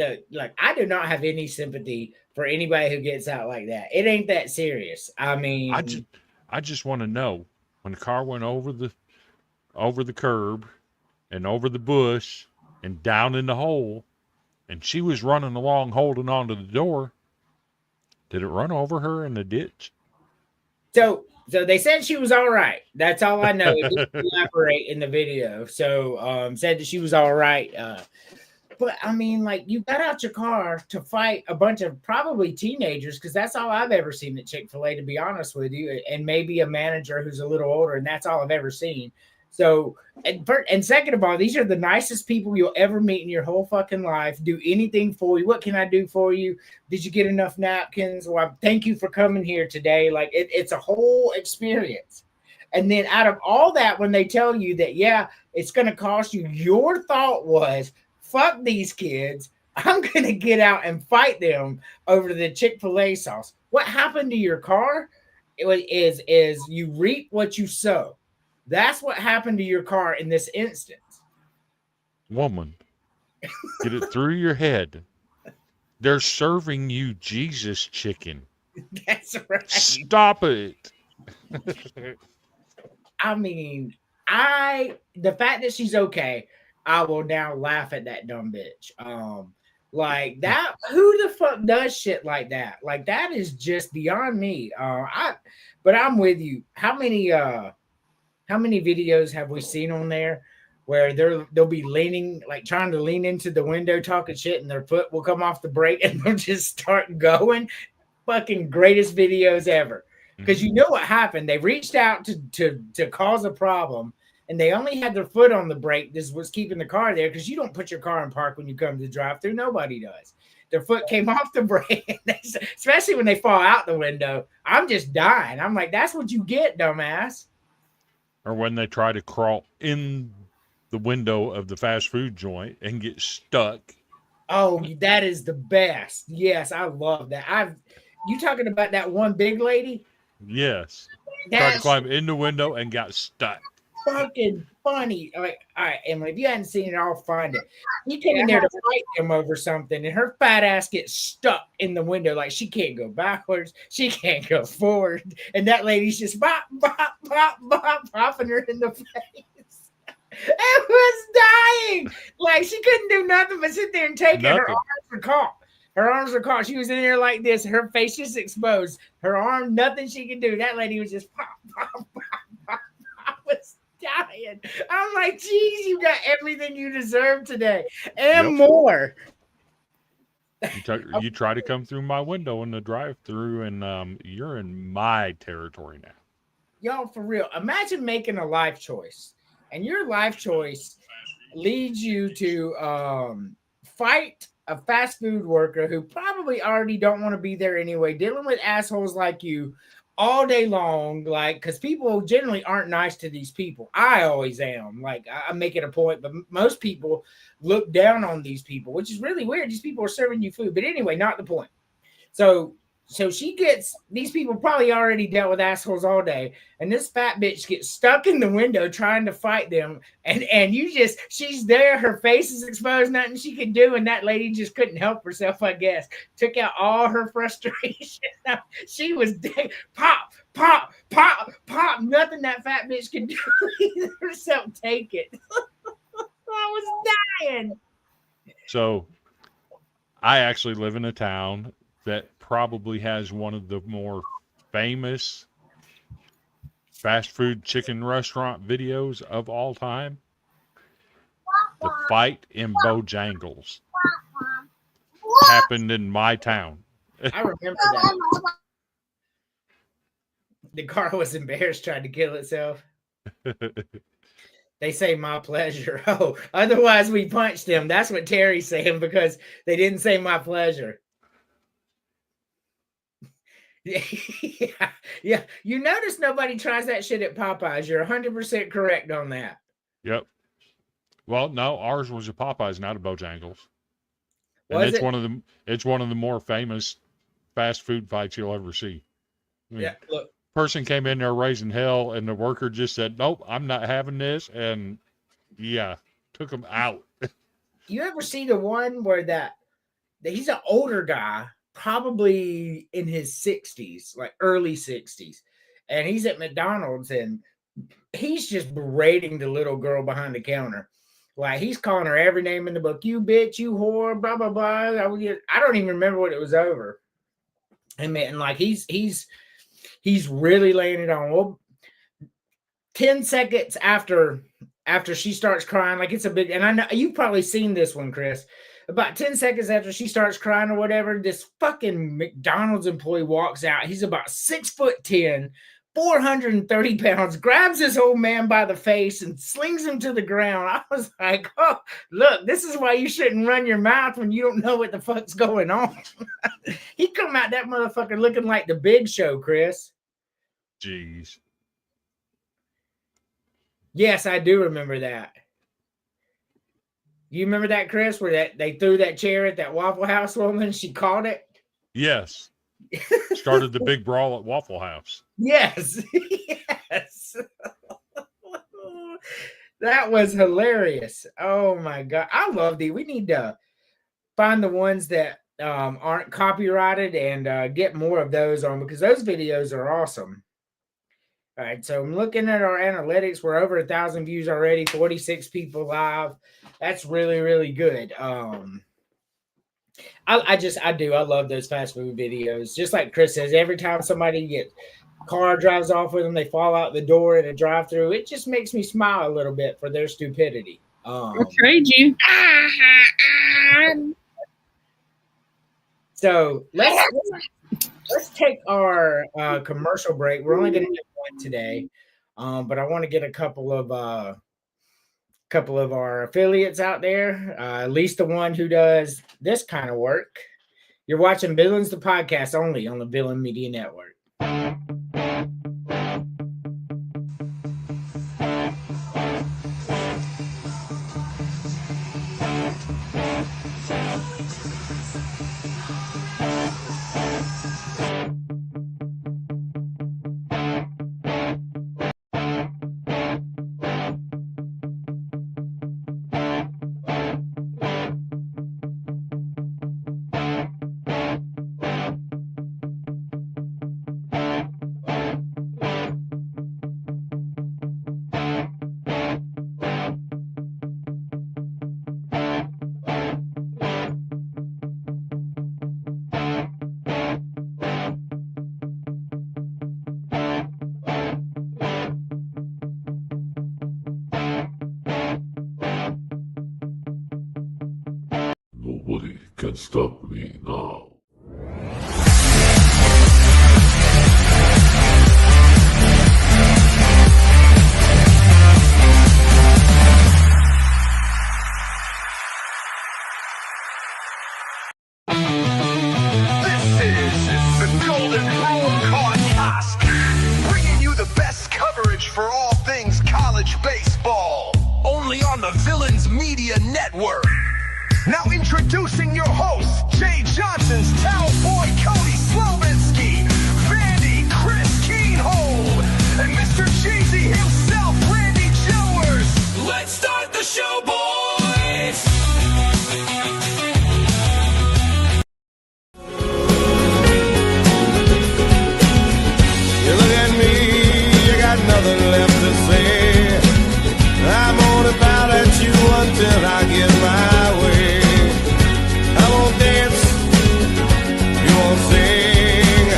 I do not have any sympathy for anybody who gets out like that. It ain't that serious. I mean, I just want to know, when the car went over the curb and over the bush and down in the hole, and she was running along holding onto the door, did it run over her in the ditch? So they said she was all right. That's all I know. It didn't elaborate in the video. So said that she was all right. But I mean, like, you got out your car to fight a bunch of probably teenagers, because that's all I've ever seen at Chick-fil-A, to be honest with you, and maybe a manager who's a little older, and that's all I've ever seen. So, and second of all, these are the nicest people you'll ever meet in your whole fucking life. Do anything for you. What can I do for you? Did you get enough napkins? Well, thank you for coming here today. Like, it's a whole experience. And then out of all that, when they tell you that, yeah, it's going to cost you, your thought was, fuck these kids. I'm going to get out and fight them over the Chick-fil-A sauce. What happened to your car is you reap what you sow. That's what happened to your car in this instance. Woman, get it through your head. They're serving you Jesus chicken. That's right. Stop it. I mean, the fact that she's okay, I will now laugh at that dumb bitch. Like that, who the fuck does shit like that? Like, that is just beyond me. But I'm with you. How many videos have we seen on there where they'll be leaning, like trying to lean into the window talking shit, and their foot will come off the brake and they'll just start going? Fucking greatest videos ever. Because you know what happened? They reached out to cause a problem, and they only had their foot on the brake. This was keeping the car there, because you don't put your car in park when you come to the drive-thru. Nobody does. Their foot came off the brake, especially when they fall out the window. I'm just dying. I'm like, that's what you get, dumbass. Or when they try to crawl in the window of the fast food joint and get stuck. Oh, that is the best. Yes, I love that. You talking about that one big lady? Yes. Tried to climb in the window and got stuck. Fucking funny. Like, all right, Emily, if you hadn't seen it, I'll find it. He came in there to fight him over something, and her fat ass gets stuck in the window. Like, she can't go backwards, she can't go forward, and that lady's just bop, bop, bop, bop, popping her in the face. It was dying. Like, she couldn't do nothing but sit there and take it. Her arms were caught. Her arms were caught. She was in there like this. Her face just exposed. Her arm, nothing she could do. That lady was just pop, pop, pop, pop. I was dying. I'm like, geez, you got everything you deserve today and more. You try to come through my window in the drive-thru, and you're in my territory now. Y'all, for real, imagine making a life choice, and your life choice leads you to fight a fast food worker who probably already don't want to be there anyway, dealing with assholes like you all day long, like, because people generally aren't nice to these people. I always am. Like, I make it a point, but most people look down on these people, which is really weird. These people are serving you food. But anyway, not the point. So she gets, these people probably already dealt with assholes all day, and this fat bitch gets stuck in the window trying to fight them, and she's there, her face is exposed, nothing she can do, and that lady just couldn't help herself, I guess. Took out all her frustration. She was dead. Pop, pop, pop, pop. Nothing that fat bitch could do. Herself take it. I was dying. So I actually live in a town that probably has one of the more famous fast food chicken restaurant videos of all time. The fight in Bojangles happened in my town. I remember that. The car was embarrassed, tried to kill itself. They say my pleasure. Oh, otherwise we punched them. That's what Terry's saying, because they didn't say my pleasure. Yeah. You notice nobody tries that shit at Popeyes. You're 100% correct on that. Yep. Well, no, ours was a Popeyes, not a Bojangles. And Was it's it? one of the more famous fast food fights you'll ever see. I mean, Yeah, look. Person came in there raising hell, and the worker just said, "Nope, I'm not having this," and took him out. You ever see the one where that he's an older guy, probably in his 60s, like early 60s, and he's at McDonald's and he's just berating the little girl behind the counter. Like, he's calling her every name in the book. You bitch, you whore, blah, blah, blah. I don't even remember what it was over. And like, he's really laying it on. Well, 10 seconds after she starts crying, like, it's a big, and I know you've probably seen this one, Chris. About 10 seconds after she starts crying or whatever, this fucking McDonald's employee walks out. He's about 6'10", 430 pounds, grabs this old man by the face and slings him to the ground. I was like, oh, look, this is why you shouldn't run your mouth when you don't know what the fuck's going on. He come out that motherfucker looking like the Big Show, Chris. Jeez. Yes, I do remember that. You remember that, Chris, where they threw that chair at that Waffle House woman? She caught it. Yes. Started the big brawl at Waffle House. Yes. Yes. That was hilarious. Oh my God. I love these. We need to find the ones that aren't copyrighted and get more of those on, because those videos are awesome. All right, so I'm looking at our analytics. We're over 1,000 views already, 46 people live. That's really, really good. I love those fast food videos. Just like Chris says, every time somebody car drives off with them, they fall out the door in a drive-through. It just makes me smile a little bit for their stupidity. I'll trade you. So let's take our commercial break. We're only going to get one today, but I want to get a couple of our affiliates out there, at least the one who does this kind of work. You're watching Villains the Podcast only on the Villain Media Network. Nobody can stop me now. kiosk, bringing you the best coverage for all things college baseball. Only on the Villains Media Network. Now introducing your hosts, Jay Johnson's Cowboy Cody Slovinsky, Vandy Chris Keenhold, and Mr. Cheesy himself, Randy Jowers. Let's start the show, boys! You look at me, you got nothing left to say. I'm gonna bow at you until I get my way. I won't dance, you won't sing.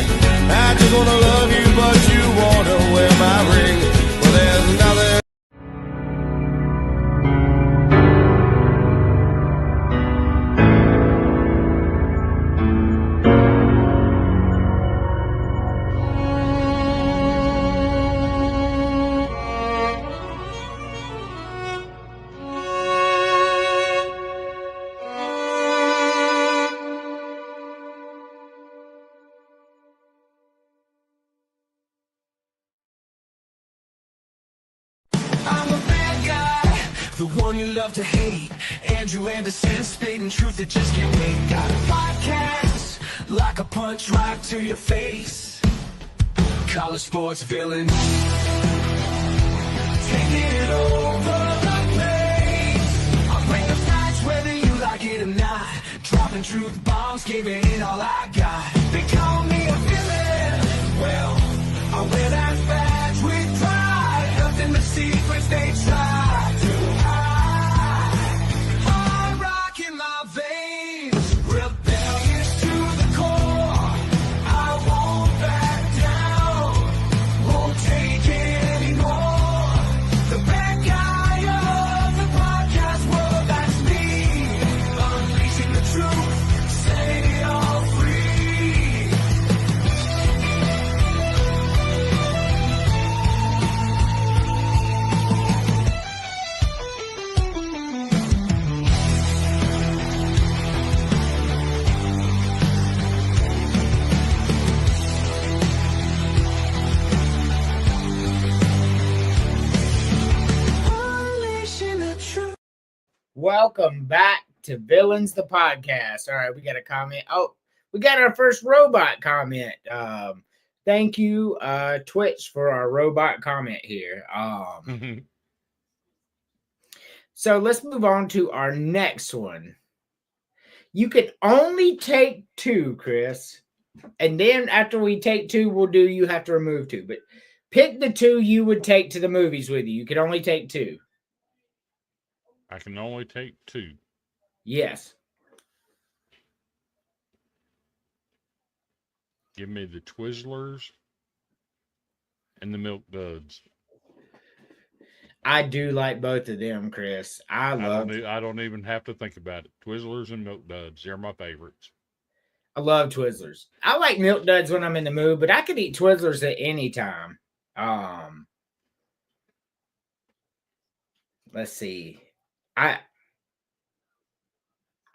I just wanna love you, but you wanna wear my ring. Well, there's nothing. I'm a bad guy, the one you love to hate. Andrew Anderson, spitting truth that just can't wait. Got a podcast, like a punch right to your face. College sports villain, taking it over the place. I'll bring the facts whether you like it or not. Dropping truth bombs, giving it all I got. They call me a villain, well, I wear that badge with pride. Nothing but secrets they try to hide. Hard rock in my veins, rebellious to the core. I won't back down, won't take it anymore. The bad guy of the podcast world, that's me. Unleashing the truth, setting it all free. Unleashing the truth. Welcome back to Villains the Podcast. All right, we got a comment. Oh, we got our first robot comment. Thank you, Twitch, for our robot comment here. So let's move on to our next one. You can only take two, Chris. And then after we take two, we'll do you have to remove two. But pick the two you would take to the movies with you. You can only take two. I can only take two. Yes. Give me the Twizzlers and the Milk Duds. I do like both of them, Chris. I don't even have to think about it. Twizzlers and Milk Duds. They're my favorites. I love Twizzlers. I like Milk Duds when I'm in the mood, but I could eat Twizzlers at any time. Let's see. I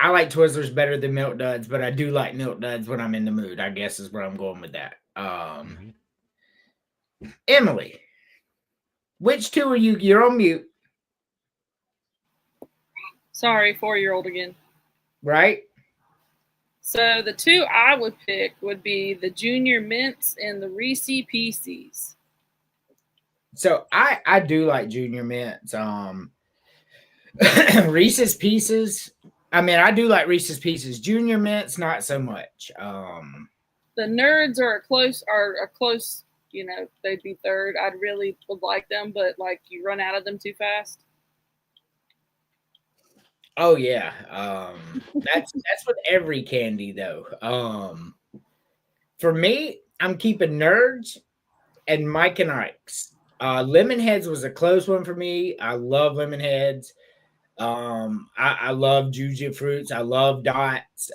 like Twizzlers better than Milk Duds, but I do like Milk Duds when I'm in the mood, I guess is where I'm going with that. Emily, which two are you? You're on mute, Sorry, 4-year-old again. right? So the two I would pick would be the Junior Mints and the Reese Pieces. So I do like Junior Mints. Reese's Pieces. I mean, I do like Reese's Pieces. Junior Mints, not so much. The Nerds are a close, you know, they'd be third. I really would like them, but like you run out of them too fast. Oh yeah. That's with every candy though. For me, I'm keeping Nerds and Mike and Ike's. Lemon Heads was a close one for me. I love Lemon Heads. I love Juju Fruits. I love Dots.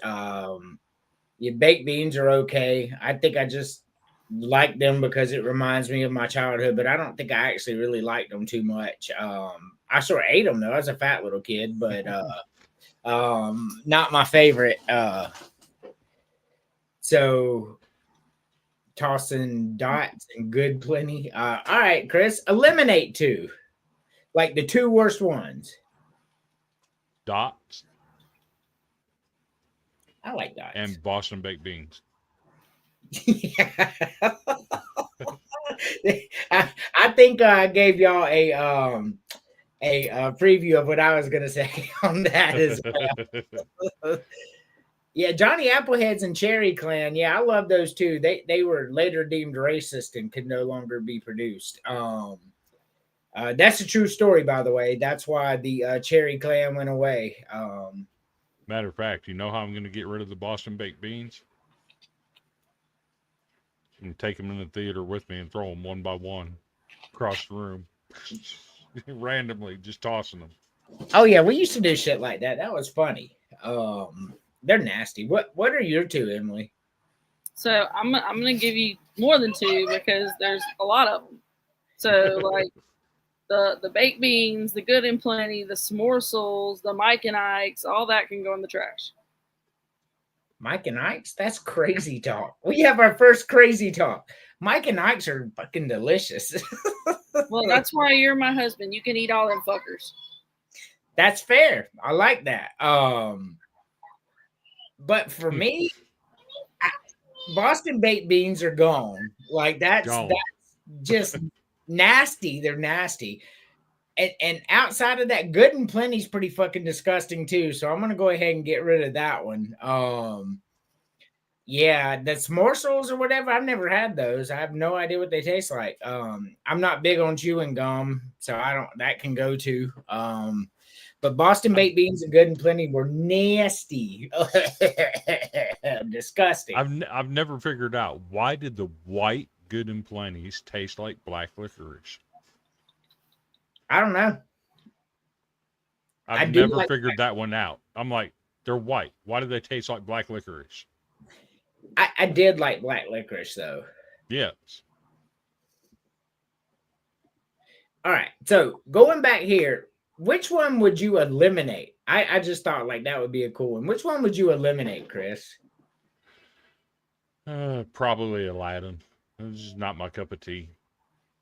Your baked beans are okay. I think I just like them because it reminds me of my childhood, but I don't think I actually really liked them too much. I sort of ate them though. I was a fat little kid, but not my favorite. So tossing dots and good plenty. All right, Chris, eliminate 2, like the 2 worst ones. Dots I like dots. and Boston baked beans. Yeah. I think I gave y'all a preview of what I was gonna say on that as well. Yeah, Johnny Appleheads and Cherry Clan. Yeah, I love those too. They were later deemed racist and could no longer be produced. That's a true story, by the way. That's why the Cherry Clan went away. Matter of fact, you know how I'm going to get rid of the Boston baked beans? And take them in the theater with me and throw them one by one across the room. Randomly, just tossing them. Oh yeah, we used to do shit like that. That was funny. They're nasty. What are your 2, Emily? So I'm gonna give you more than 2 because there's a lot of them. So like the baked beans, the good and plenty, the s'morsels, the Mike and Ike's, all that can go in the trash. Mike and Ike's? That's crazy talk. We have our first crazy talk. Mike and Ike's are fucking delicious. Well, that's why you're my husband. You can eat all them fuckers. That's fair. I like that. But for me, Boston baked beans are gone. Like that's just nasty. They're nasty. And outside of that, good and plenty's pretty fucking disgusting too. So I'm gonna go ahead and get rid of that one. Yeah, the morsels or whatever. I've never had those. I have no idea what they taste like. I'm not big on chewing gum, so I don't. That can go too. But Boston baked beans and good and plenty were nasty, disgusting. I've never figured out why did the white good and plenties taste like black licorice. I don't know. I've never figured that one out. I'm like, they're white. Why do they taste like black licorice? I did like black licorice though. Yes. All right. So going back here, which one would you eliminate? I just thought like that would be a cool one. Which one would you eliminate, Chris? Probably Aladdin. It's just not my cup of tea.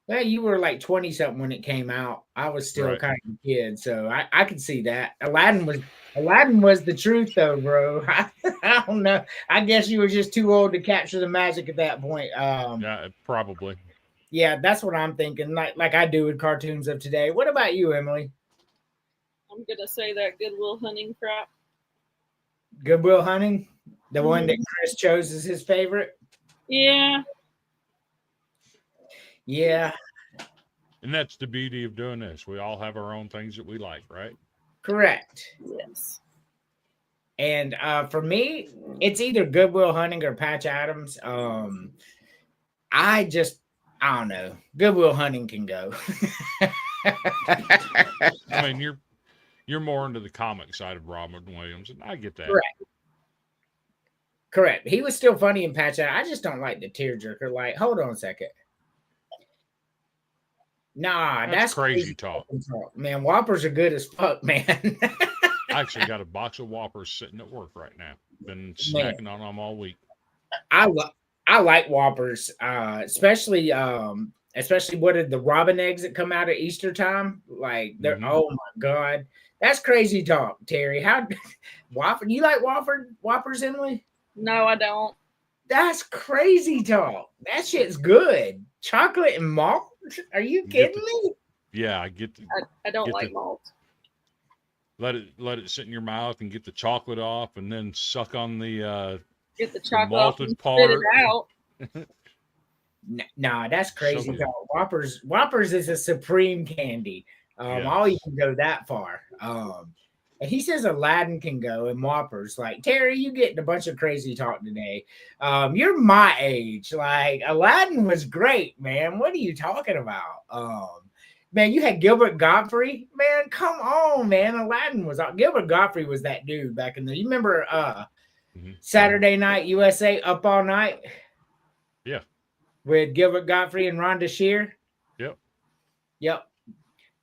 Well, you were like 20 something when it came out. I was still kind of a kid, so I could see that. Aladdin was the truth though, bro. I don't know. I guess you were just too old to capture the magic at that point. Yeah, probably. Yeah, that's what I'm thinking. Like I do with cartoons of today. What about you, Emily? I'm gonna say that Goodwill Hunting crap. Goodwill Hunting, the one that Chris chose as his favorite. Yeah. Yeah. And that's the beauty of doing this. We all have our own things that we like, right? Correct. Yes. And for me, it's either Goodwill Hunting or Patch Adams. I don't know. Goodwill Hunting can go. I mean, you're more into the comic side of Robin Williams, and I get that. Correct. He was still funny in Patch Adams. I just don't like the tearjerker. Like, hold on a second. Nah, that's crazy talk. Man, Whoppers are good as fuck, man. I actually got a box of Whoppers sitting at work right now. Been snacking on them all week. I like Whoppers, especially what are the robin eggs that come out at Easter time? Like they're oh my god, that's crazy talk, Terry. How Whopper? You like Whoppers, Emily? No, I don't. That's crazy talk. That shit's good. Chocolate and malt. Are you kidding me? Yeah, I get. I don't like malt. Let it sit in your mouth and get the chocolate off, and then suck on the get the chocolate malted off part. Spit it out. Nah, that's crazy. So Whoppers is a supreme candy. All you can go that far. And he says Aladdin can go and Whoppers. Like, Terry, you getting a bunch of crazy talk today. You're my age. Like, Aladdin was great, man. What are you talking about? Man, you had Gilbert Gottfried. Man, come on, man. Aladdin was Gilbert Gottfried was that dude back in the. You remember Saturday Night USA Up All Night? Yeah. With Gilbert Gottfried and Rhonda Shear. Yep.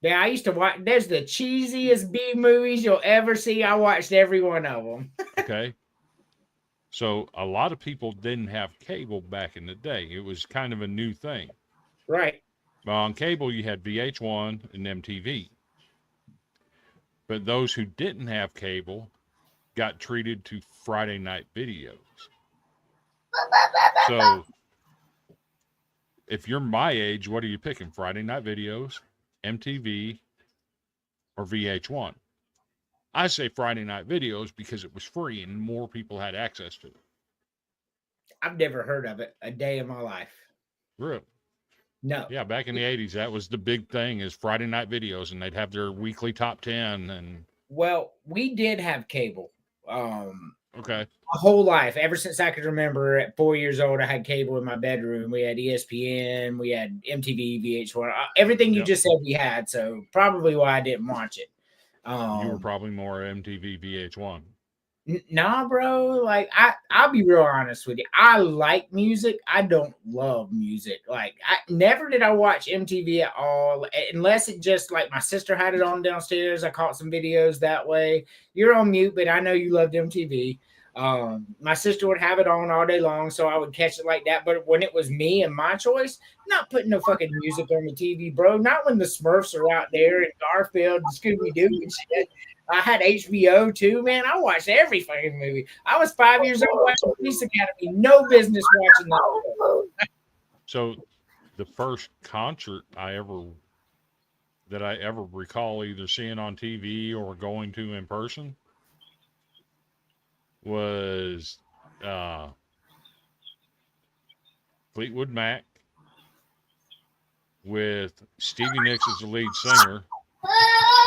Yeah, I used to watch. There's the cheesiest B movies you'll ever see. I watched every one of them. Okay. So a lot of people didn't have cable back in the day. It was kind of a new thing. Right. Well, on cable, you had VH1 and MTV. But those who didn't have cable got treated to Friday night videos. So if you're my age, what are you picking? Friday night videos, MTV, or VH1? I say Friday night videos because it was free and more people had access to it. I've never heard of it a day in my life. Really? No. Yeah, back in the 80s, that was the big thing is Friday night videos, and they'd have their weekly top 10. And Well, we did have cable. okay. My whole life, ever since I could remember, at 4 years old, I had cable in my bedroom. We had ESPN, we had MTV, VH1, everything you Yep. just said we had. So probably why I didn't watch it. You were probably more MTV, VH1. Nah, bro. Like I'll be real honest with you. I like music. I don't love music. Like I never did I watch MTV at all, unless it just like my sister had it on downstairs. I caught some videos that way. You're on mute, but I know you loved MTV. My sister would have it on all day long, so I would catch it like that. But when it was me and my choice, not putting no fucking music on the TV, bro. Not when the Smurfs are out there and Garfield and Scooby Doo and shit. I had HBO too, man. I watched every fucking movie. I was 5 years old watching Police Academy. No business watching that. So the first concert I ever recall either seeing on TV or going to in person was Fleetwood Mac with Stevie Nicks as the lead singer,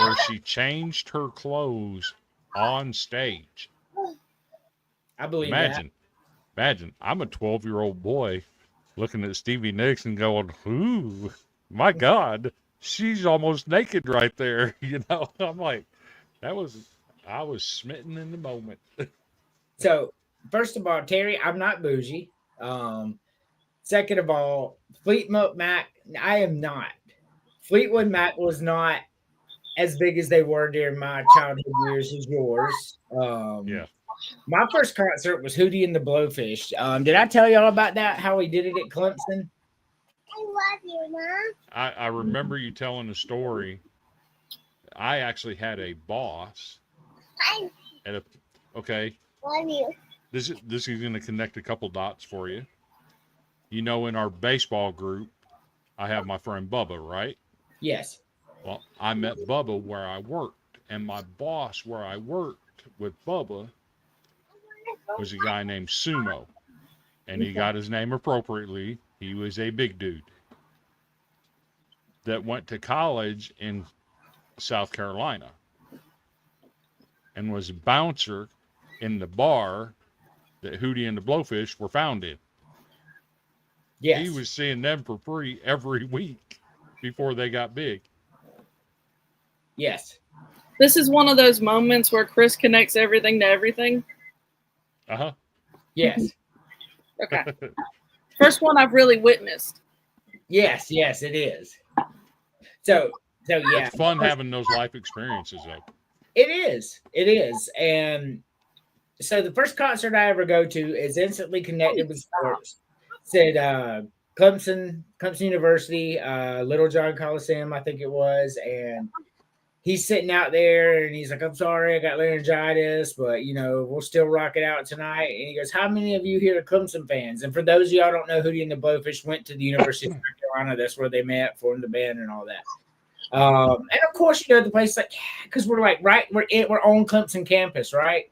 where she changed her clothes on stage. I believe Imagine, I'm a 12-year-old boy looking at Stevie Nicks and going, ooh, my God, she's almost naked right there. You know, I'm like, I was smitten in the moment. So, first of all, Terry, I'm not bougie. Second of all, Fleetwood Mac, I am not. Fleetwood Mac was not as big as they were during my childhood years as yours. Yeah. My first concert was Hootie and the Blowfish. Did I tell y'all about that? How we did it at Clemson? I love you, Mom. I remember you telling a story. I actually had a boss I okay. love you. This is going to connect a couple dots for you. You know, in our baseball group, I have my friend Bubba, right? Yes. Well, I met Bubba where I worked, and my boss where I worked with Bubba was a guy named Sumo, and he got his name appropriately. He was a big dude that went to college in South Carolina and was a bouncer in the bar that Hootie and the Blowfish were found in. Yes. He was seeing them for free every week before they got big. Yes. This is one of those moments where Chris connects everything to everything. Uh-huh. Yes. Okay. First one I've really witnessed. Yes, it is. So yeah. It's fun having those life experiences, though. It is. And so the first concert I ever go to is instantly connected with sports. Said Clemson University, Little John Coliseum, I think it was, and he's sitting out there and he's like, I'm sorry, I got laryngitis, but we'll still rock it out tonight. And he goes, how many of you here are Clemson fans? And for those of y'all don't know, Hootie and the Blowfish went to the University of North Carolina. That's where they met, formed the band and all that. And of course, the place, like, because we're on Clemson campus, right?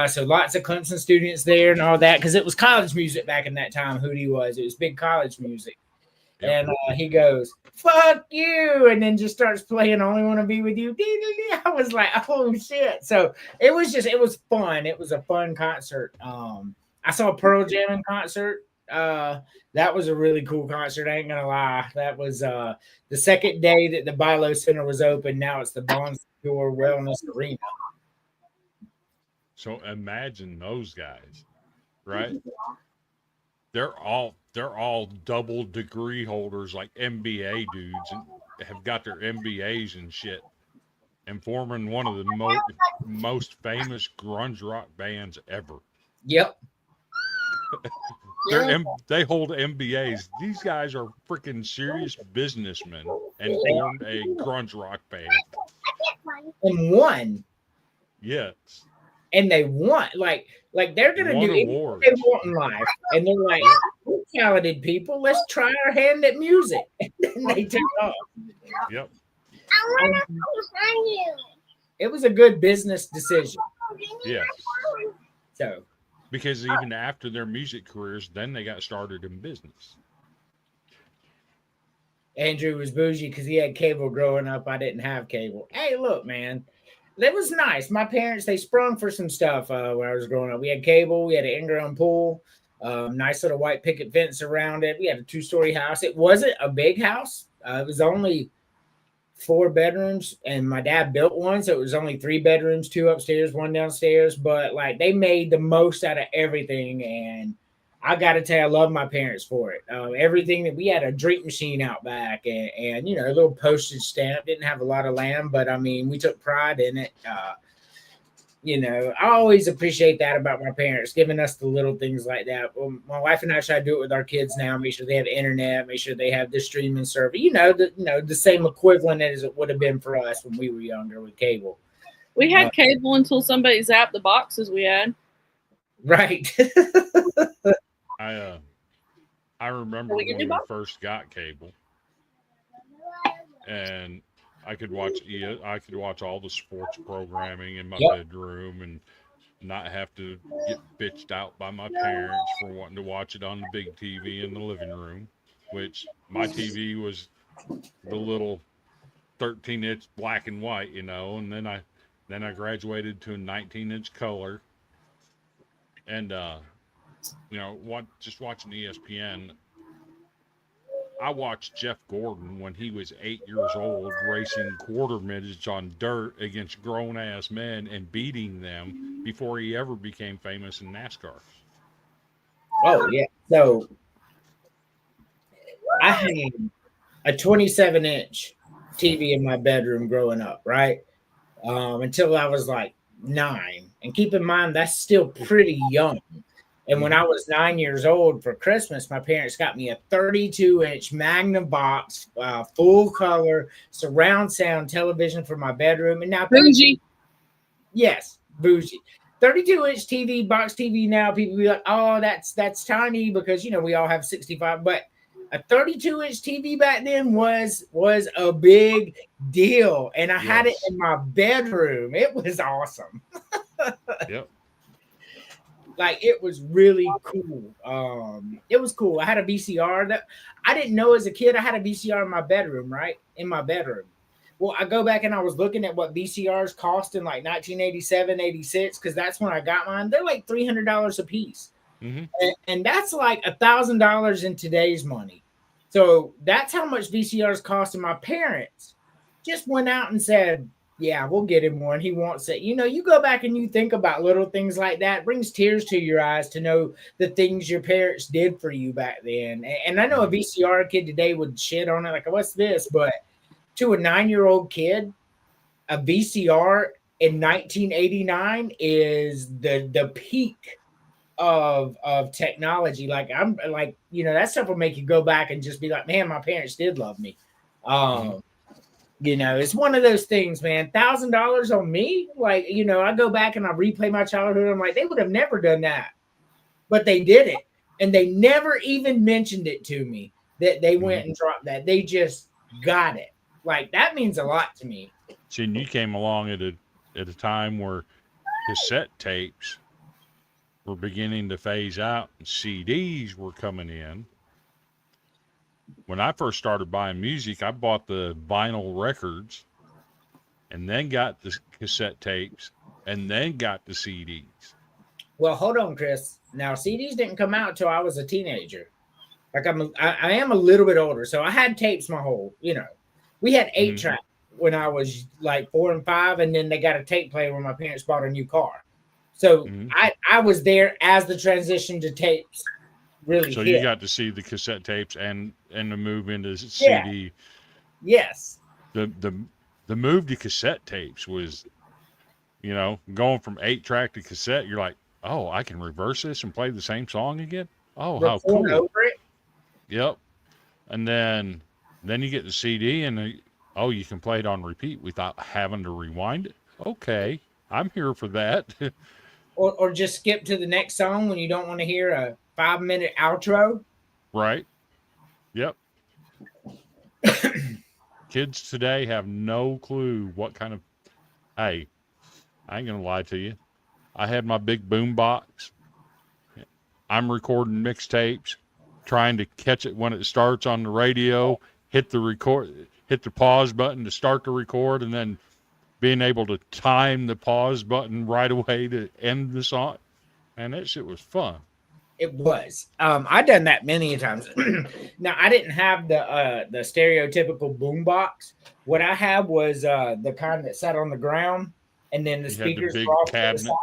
So lots of Clemson students there and all that, because it was college music back in that time. Hootie it was big college music. Yep. And he goes, fuck you, and then just starts playing Only Want to Be With You. I was like, oh shit. So it was fun. It was a fun concert. I saw Pearl Jam in concert. That was a really cool concert. I ain't gonna lie. That was the second day that the Bilo Center was open. Now it's the Bon Secours Wellness Arena. So imagine those guys, right? They're all double degree holders, like MBA dudes, and have got their MBAs and shit, and forming one of the most famous grunge rock bands ever. Yep. They hold MBAs. These guys are freaking serious businessmen and formed a grunge rock band. And won. Yes. And they won. Like they're gonna do anything they want in life. And they're like, we're talented people. Let's try our hand at music. And then they took off. Yep. It was a good business decision. Yeah. So because even after their music careers, then they got started in business. Andrew was bougie because he had cable growing up. I didn't have cable. Hey, look, man. That was nice. My parents, they sprung for some stuff when I was growing up. We had cable. We had an in-ground pool. Nice little white picket fence around it. We had a 2-story house. It wasn't a big house. It was only 4 bedrooms, and my dad built one, so it was only 3 bedrooms, 2 upstairs, 1 downstairs. But like they made the most out of everything, and I got to tell you, I love my parents for it. Everything that we had a drink machine out back, and you know, a little postage stamp. Didn't have a lot of land, but I mean, we took pride in it. You know, I always appreciate that about my parents, giving us the little things like that. Well, my wife and I try to do it with our kids now. Make sure they have internet. Make sure they have the streaming service. You know, the same equivalent as it would have been for us when we were younger with cable. We had cable until somebody zapped the boxes we had. Right. I remember when we first got cable, and I could watch all the sports programming in my bedroom and not have to get bitched out by my parents for wanting to watch it on the big TV in the living room, which my TV was the little 13-inch black and white, you know, and then I graduated to a 19-inch color, and you know, just watching ESPN. I watched Jeff Gordon when he was 8 years old racing quarter midgets on dirt against grown-ass men and beating them before he ever became famous in NASCAR. Oh, yeah. So I had a 27-inch TV in my bedroom growing up, right? Until I was like 9. And keep in mind, that's still pretty young. And when I was 9 years old for Christmas, my parents got me a 32-inch Magnum box, full color surround sound television for my bedroom. And now, bougie. Yes, bougie. 32-inch TV, box TV. Now people be like, "Oh, that's tiny," because you know we all have 65. But a 32-inch TV back then was a big deal, and I had it in my bedroom. It was awesome. Yep. Like it was really cool. It was cool. I had a VCR that I didn't know as a kid. I had a VCR in my bedroom, right? In my bedroom. Well, I go back and I was looking at what VCRs cost in like 1987, 86, because that's when I got mine. They're like $300 a piece. Mm-hmm. And that's like $1,000 in today's money. So that's how much VCRs cost. And my parents just went out and said, yeah, we'll get him one. He wants it. You know, you go back and you think about little things like that. It brings tears to your eyes to know the things your parents did for you back then. And I know a VCR kid today would shit on it like, what's this? But to a 9-year-old kid, a VCR in 1989 is the peak of technology. Like I'm like, you know, that stuff will make you go back and just be like, man, my parents did love me. You know, it's one of those things, man. $1,000 on me, like, you know, I go back and I replay my childhood. I'm like, they would have never done that, but they did it, and they never even mentioned it to me that they went and dropped that. They just got it. Like that means a lot to me. See, and you came along at a time where cassette tapes were beginning to phase out and CDs were coming in. When I first started buying music, I bought the vinyl records and then got the cassette tapes and then got the CDs. Well, hold on, Chris. Now, CDs didn't come out until I was a teenager. Like I am a little bit older, so I had tapes my whole, you know. We had 8-track when I was like 4 and 5, and then they got a tape player when my parents bought a new car. So I was there as the transition to tapes really So hit. you got to see the cassette tapes and the move into CD. Yes. The move to cassette tapes was, you know, going from 8-track to cassette. You're like, oh, I can reverse this and play the same song again. Oh, how Record cool! over it. Yep. And then you get the CD, and oh, you can play it on repeat without having to rewind it. Okay, I'm here for that. Or just skip to the next song when you don't want to hear a 5-minute outro. Right. Yep. Kids today have no clue what kind of. Hey, I ain't gonna lie to you. I had my big boom box. I'm recording mixtapes, trying to catch it when it starts on the radio. Hit the pause button to start the record, and then being able to time the pause button right away to end the song. And that shit was fun. It was. I done that many times. Now I didn't have the stereotypical boom box. What I had was the kind that sat on the ground, and then the speakers were off to the side.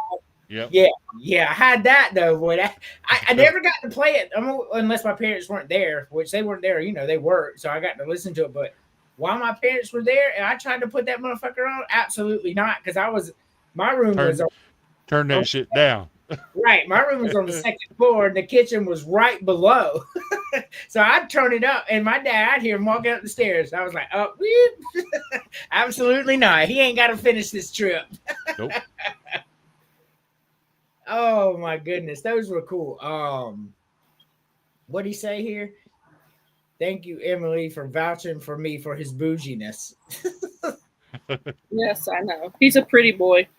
Yep. Yeah, I had that though. Boy, I never got to play it unless my parents weren't there, which they weren't there. You know, they worked, so I got to listen to it. But while my parents were there, and I tried to put that motherfucker on, absolutely not, because my room was turn that shit down. Right, my room was on the second floor, and the kitchen was right below. So I'd turn it up, and my dad, I'd hear him walking up the stairs. I was like, "Oh, absolutely not. He ain't got to finish this trip." Nope. Oh my goodness, those were cool. What do you say here? Thank you, Emily, for vouching for me for his bouginess. Yes, I know. He's a pretty boy.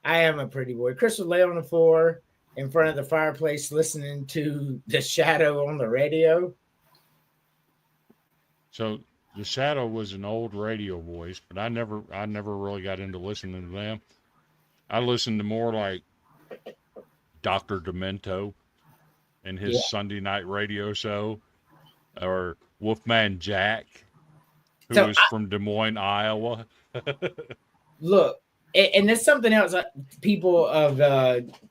I am a pretty boy. Chris would lay on the floor in front of the fireplace listening to The Shadow on the radio. So The Shadow was an old radio voice, but I never really got into listening to them. I listened to more like Dr. Demento and his Sunday night radio show, or Wolfman Jack, who was from Des Moines, Iowa. Look, and there's something else people of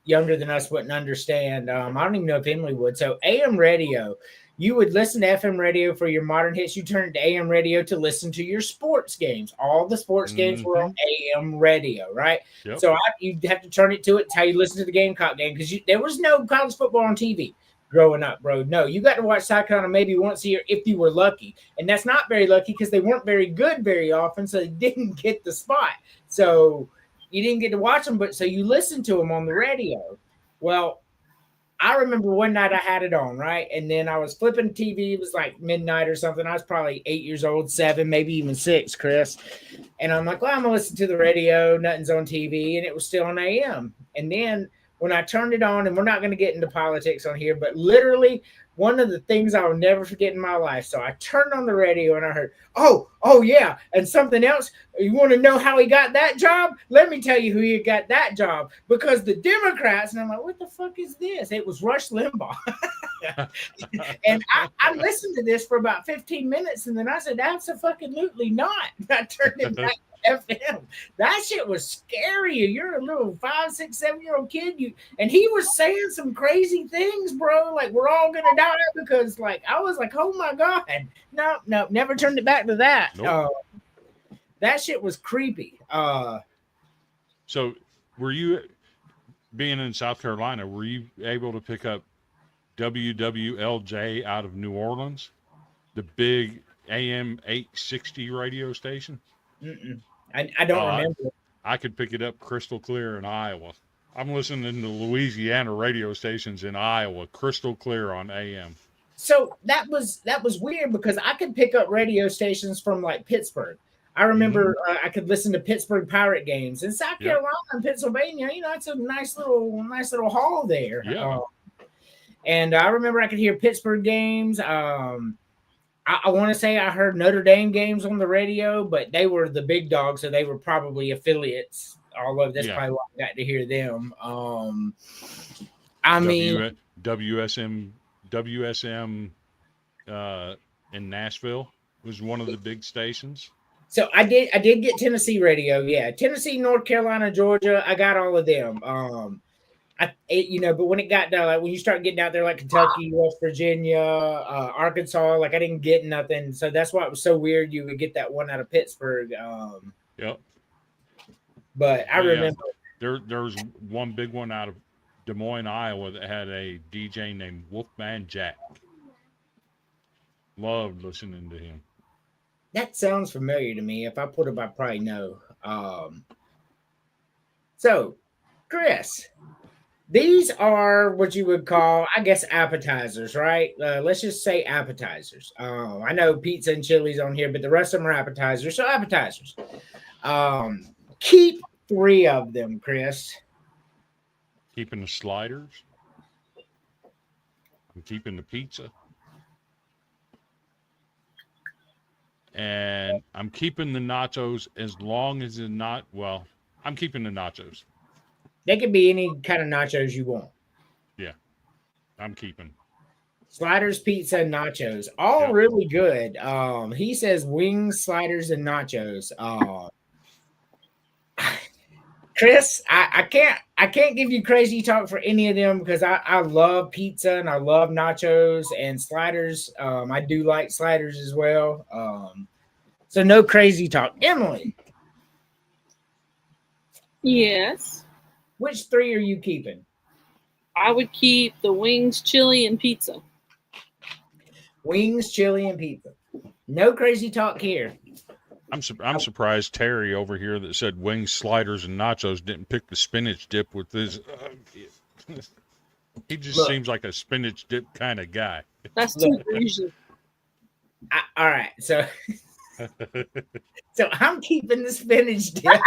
younger than us wouldn't understand. I don't even know if Emily would. So AM radio, you would listen to FM radio for your modern hits. You turned to AM radio to listen to your sports games. All the sports games were on AM radio, right? Yep. So you'd have to turn it to it. It's how you listen to the Gamecock game, because there was no college football on TV growing up, bro. No, you got to watch Cyclone maybe once a year if you were lucky. And that's not very lucky, because they weren't very good very often, so they didn't get the spot. So you didn't get to watch them, but so you listened to them on the radio. Well, I remember one night I had it on, right? And then I was flipping TV. It was like midnight or something. I was probably 8 years old, 7, maybe even 6, Chris. And I'm like, well, I'm going to listen to the radio. Nothing's on TV. And it was still on AM. And then when I turned it on, and we're not going to get into politics on here, but literally one of the things I will never forget in my life. So I turned on the radio and I heard, oh yeah. And something else. You want to know how he got that job? Let me tell you who he got that job. Because the Democrats, and I'm like, what the fuck is this? It was Rush Limbaugh. And I listened to this for about 15 minutes, and then I said, absolutely not. I turned it back to FM. That shit was scary. You're a little 5, 6, 7-year-old kid. And he was saying some crazy things, bro. Like, we're all gonna die, because like I was like, oh my God. No, never turned it back to that. Nope. That shit was creepy. So were you, being in South Carolina, were you able to pick up WWLJ out of New Orleans, the big AM 860 radio station? I don't remember. I could pick it up crystal clear in Iowa. I'm listening to Louisiana radio stations in Iowa, crystal clear on AM. So that was weird, because I could pick up radio stations from like Pittsburgh. I remember I could listen to Pittsburgh Pirate games. In South Carolina and Pennsylvania, it's a nice little haul there. Yeah. And I remember I could hear Pittsburgh games. I want to say I heard Notre Dame games on the radio, but they were the big dogs, so they were probably affiliates. Although that's probably why I got to hear them. WSM in Nashville was one of the big stations. So I did get Tennessee radio. Yeah, Tennessee, North Carolina, Georgia. I got all of them. But when it got down, like when you start getting out there, like Kentucky, West Virginia, Arkansas, like I didn't get nothing. So that's why it was so weird. You would get that one out of Pittsburgh. Yep. But I remember there was one big one out of Des Moines, Iowa, that had a DJ named Wolfman Jack. Loved listening to him. That sounds familiar to me. If I put it, I probably know. So, Chris, these are what you would call, I guess, appetizers, right? Let's just say appetizers. I know pizza and chili's on here, but the rest of them are appetizers. So, appetizers. Keep 3 of them, Chris. Keeping the sliders. I'm keeping the pizza. And I'm keeping the nachos as long as it's not, well, I'm keeping the nachos. They could be any kind of nachos you want. Yeah, I'm keeping. Sliders, pizza, and nachos. All really good. He says wings, sliders, and nachos. Chris, I can't give you crazy talk for any of them because I love pizza and I love nachos and sliders. I do like sliders as well. So no crazy talk. Emily. Yes. Which 3 are you keeping? I would keep the wings, chili, and pizza. Wings, chili, and pizza. No crazy talk here. I'm surprised Terry over here that said wings, sliders, and nachos didn't pick the spinach dip with his. He just seems like a spinach dip kind of guy. That's too easy. All right, so I'm keeping the spinach dip.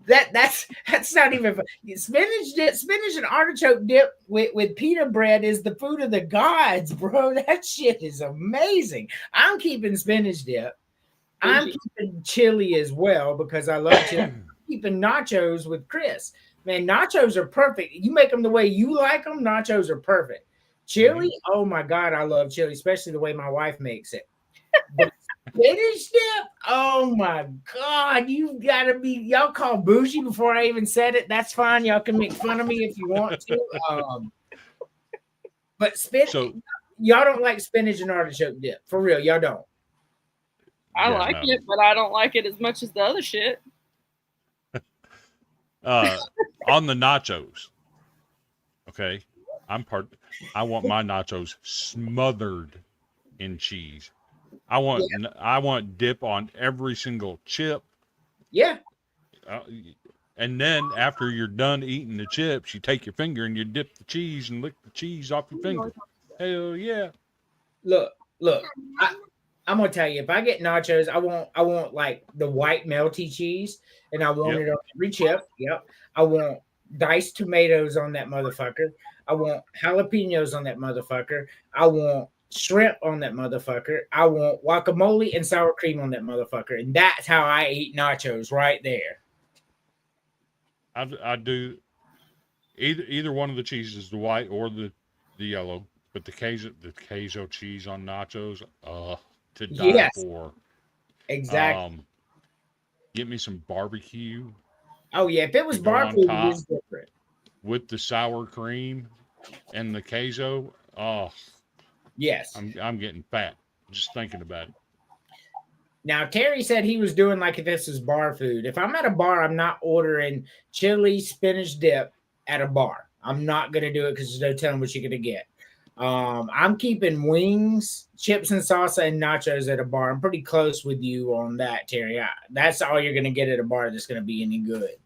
That's not even spinach dip. Spinach and artichoke dip with pita bread is the food of the gods, bro. That shit is amazing. I'm keeping spinach dip. I'm keeping chili as well because I love chili. I'm keeping nachos with Chris. Man, nachos are perfect. You make them the way you like them. Nachos are perfect. Chili, oh my God, I love chili, especially the way my wife makes it. But spinach dip, oh my God, you gotta be. Y'all call bougie before I even said it. That's fine. Y'all can make fun of me if you want to. But y'all don't like spinach and artichoke dip for real. Y'all don't. I like it, but I don't like it as much as the other shit. On the nachos, okay, I want my nachos smothered in cheese. I want dip on every single chip. Yeah. And then after you're done eating the chips, you take your finger and you dip the cheese and lick the cheese off your finger. Hell yeah! Look. I'm gonna tell you, if I get nachos, I want like the white melty cheese, and I want it on every chip. Yep. I want diced tomatoes on that motherfucker. I want jalapenos on that motherfucker. I want shrimp on that motherfucker. I want guacamole and sour cream on that motherfucker, and that's how I eat nachos right there. I do either one of the cheeses, the white or the yellow, but the queso cheese on nachos, to die for. Exactly. Get me some barbecue. Oh yeah, if it was barbecue, it is different. With the sour cream and the queso, yes, I'm getting fat just thinking about it. Now Terry said he was doing like if this is bar food. If I'm at a bar, I'm not ordering chili spinach dip at a bar. I'm not gonna do it because there's no telling what you're gonna get. I'm keeping wings, chips and salsa, and nachos at a bar. I'm pretty close with you on that, Terry. That's all you're gonna get at a bar that's gonna be any good.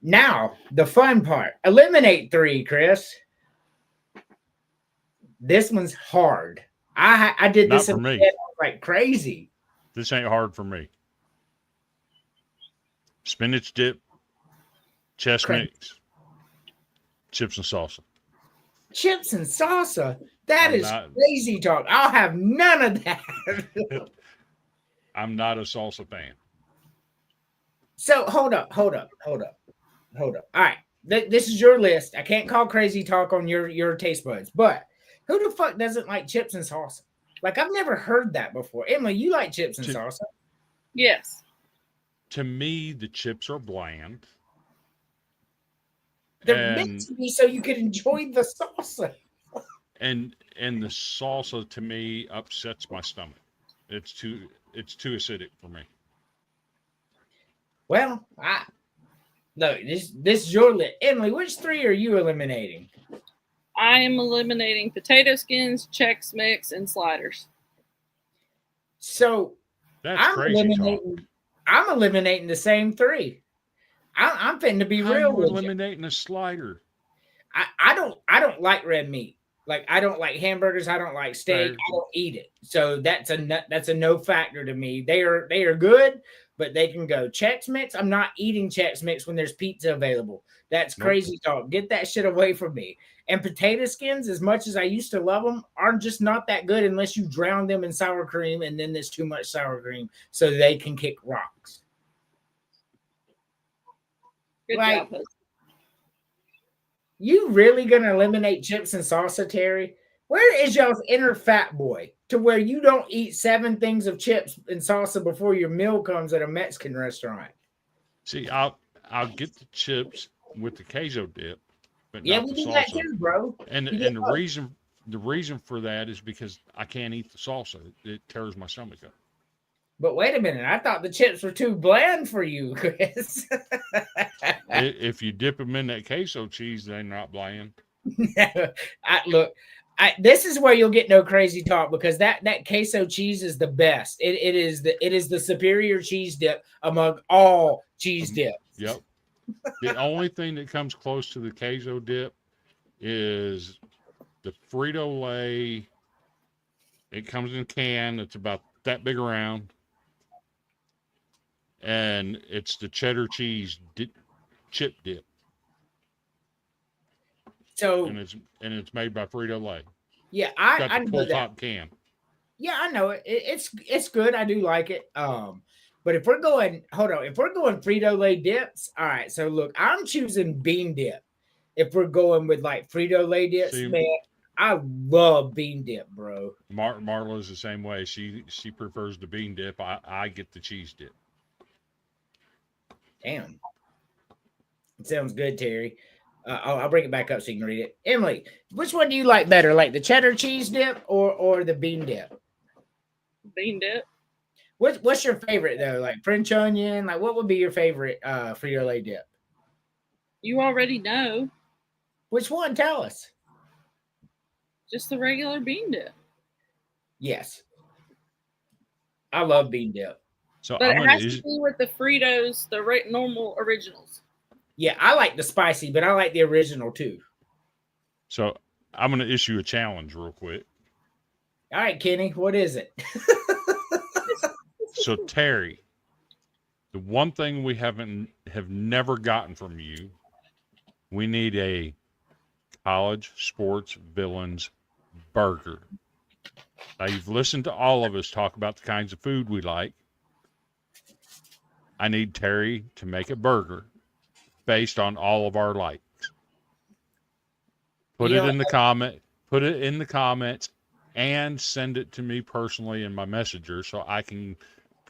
Now the fun part. Eliminate 3, Chris. This one's hard. I did this for me. Like crazy. This ain't hard for me. Spinach dip, chest mix, chips and salsa. Chips and salsa? That is crazy talk. I'll have none of that. I'm not a salsa fan. So hold up. All right. This is your list. I can't call crazy talk on your taste buds, but who the fuck doesn't like chips and salsa? Like, I've never heard that before. Emily, you like chips and salsa? Yes. To me, the chips are bland. They're meant to be so you can enjoy the salsa. And the salsa, to me, upsets my stomach. It's too acidic for me. Well, no, this is your list. Emily, which 3 are you eliminating? I am eliminating potato skins, Chex Mix, and sliders. So that's crazy talk. I'm eliminating the same 3. I'm fitting to be How real you with eliminating a slider? I don't like red meat. Like I don't like hamburgers. I don't like steak. I don't eat it. So that's a no factor to me. They are good, but they can go. Chex Mix. I'm not eating Chex Mix when there's pizza available. That's crazy talk. Get that shit away from me. And potato skins, as much as I used to love them, are just not that good unless you drown them in sour cream, and then there's too much sour cream, so they can kick rocks. Good job, Jose. You really gonna eliminate chips and salsa, Terry? Where is y'all's inner fat boy to where you don't eat 7 things of chips and salsa before your meal comes at a Mexican restaurant? See, I'll get the chips with the queso dip, but Yeah, not we the do salsa. that too, bro. And the reason for that is because I can't eat the salsa. It tears my stomach up. But wait a minute, I thought the chips were too bland for you, Chris. If you dip them in that queso cheese, they're not bland. This is where you'll get no crazy talk, because that queso cheese is the best. It is the superior cheese dip among all cheese dips. Yep. The only thing that comes close to the queso dip is the Frito-Lay. It comes in a can. It's about that big around. And it's the cheddar cheese chip dip. So and it's made by Frito-Lay. Yeah, I know that. Top can. Yeah, I know it. It's good. I do like it. But if we're going Frito-Lay dips, all right. So look, I'm choosing bean dip. If we're going with like Frito-Lay dips, man, I love bean dip, bro. Marla's the same way. She prefers the bean dip. I get the cheese dip. Damn. It sounds good, Terry. I'll bring it back up so you can read it. Emily, which one do you like better, like the cheddar cheese dip or the bean dip? Bean dip. What's your favorite though? Like French onion? Like what would be your favorite Frito-Lay dip? You already know. Which one? Tell us. Just the regular bean dip. Yes. I love bean dip. But it has to be with the Fritos, the normal originals. Yeah, I like the spicy, but I like the original too. So I'm going to issue a challenge real quick. All right, Kenny, what is it? So Terry, the one thing we have never gotten from you, we need a college sports villains burger. Now you've listened to all of us talk about the kinds of food we like. I need Terry to make a burger based on all of our likes. Put it in the comments and send it to me personally in my messenger so I can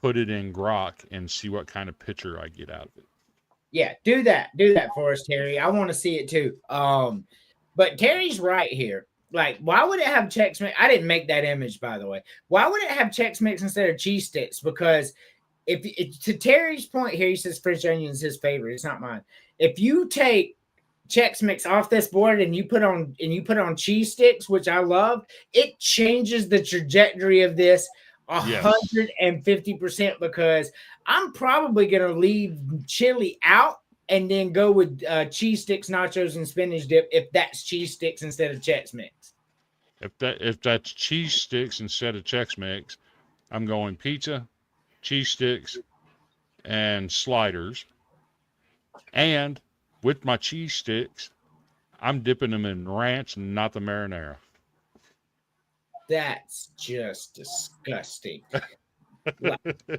put it in Grok and see what kind of picture I get out of it. Yeah, do that for us, Terry. I want to see it too. But Terry's right here. Like, why would it have Chex Mix? I didn't make that image, by the way. Why would it have Chex Mix instead of cheese sticks? Because if to Terry's point here, he says French onion is his favorite. It's not mine. If you take Chex Mix off this board and you put on cheese sticks, which I love, it changes the trajectory of this 150%, because I'm probably gonna leave chili out and then go with cheese sticks, nachos, and spinach dip if that's cheese sticks instead of Chex Mix. If that's cheese sticks instead of Chex Mix, I'm going pizza, cheese sticks, and sliders. And with my cheese sticks, I'm dipping them in ranch and not the marinara. That's just disgusting.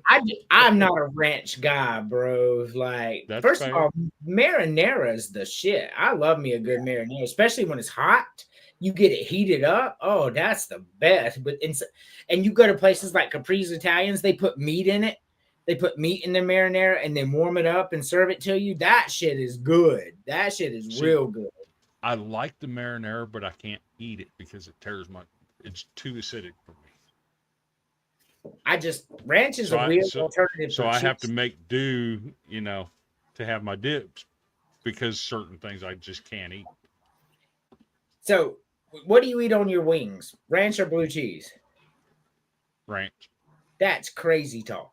I'm not a ranch guy, bro. Like, that's first fair. of all, marinara is the shit. I love me a good marinara, especially when it's hot. You get it heated up. Oh, that's the best. And you go to places like Capri's Italians, they put meat in it. They put meat in the marinara and then warm it up and serve it to you. That shit is good. That shit is real good. I like the marinara, but I can't eat it because it's too acidic for me. ranch is a weird alternative. So I have to make do, to have my dips because certain things I just can't eat. So, what do you eat on your wings? Ranch or blue cheese? Ranch. That's crazy talk.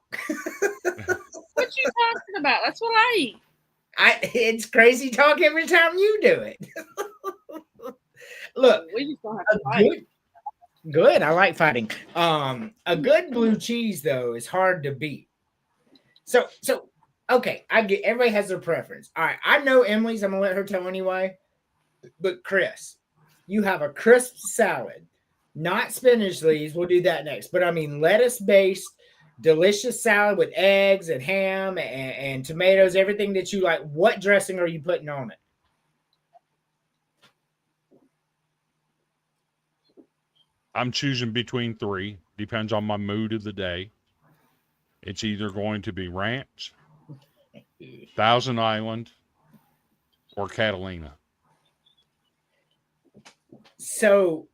What you talking about? That's what I eat. It's crazy talk every time you do it. Look, we just don't have to fight. Good. I like fighting. A good blue cheese though is hard to beat. So okay, I get everybody has their preference. All right, I know Emily's. I'm gonna let her tell anyway. But Chris, you have a crisp salad, not spinach leaves. We'll do that next. But I mean lettuce-based, delicious salad with eggs and ham and tomatoes, everything that you like. What dressing are you putting on it? I'm choosing between 3. Depends on my mood of the day. It's either going to be ranch, Thousand Island, or Catalina. So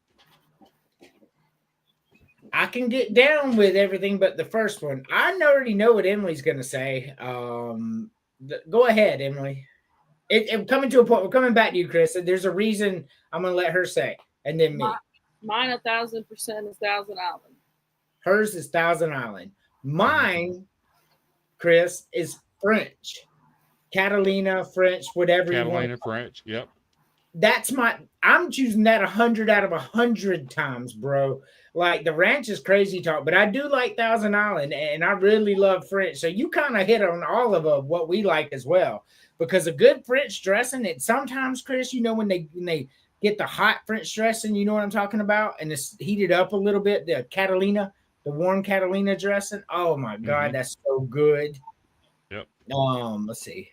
I can get down with everything but the first one. I already know what Emily's going to say. Go ahead, Emily. I'm coming to a point. We're coming back to you, Chris. There's a reason I'm going to let her say, and then me. Mine 1,000% is Thousand Island. Hers is Thousand Island. Mine, Chris, is French. Catalina, French, whatever you want. Catalina, French, yep. I'm choosing that 100 out of 100 times, bro. Like the ranch is crazy talk, but I do like Thousand Island and I really love French. So you kind of hit on all of what we like as well. Because a good French dressing, it sometimes, Chris, when they get the hot French dressing, you know what I'm talking about? And it's heated up a little bit, the Catalina, the warm Catalina dressing. Oh my God, that's so good. Yep. Let's see.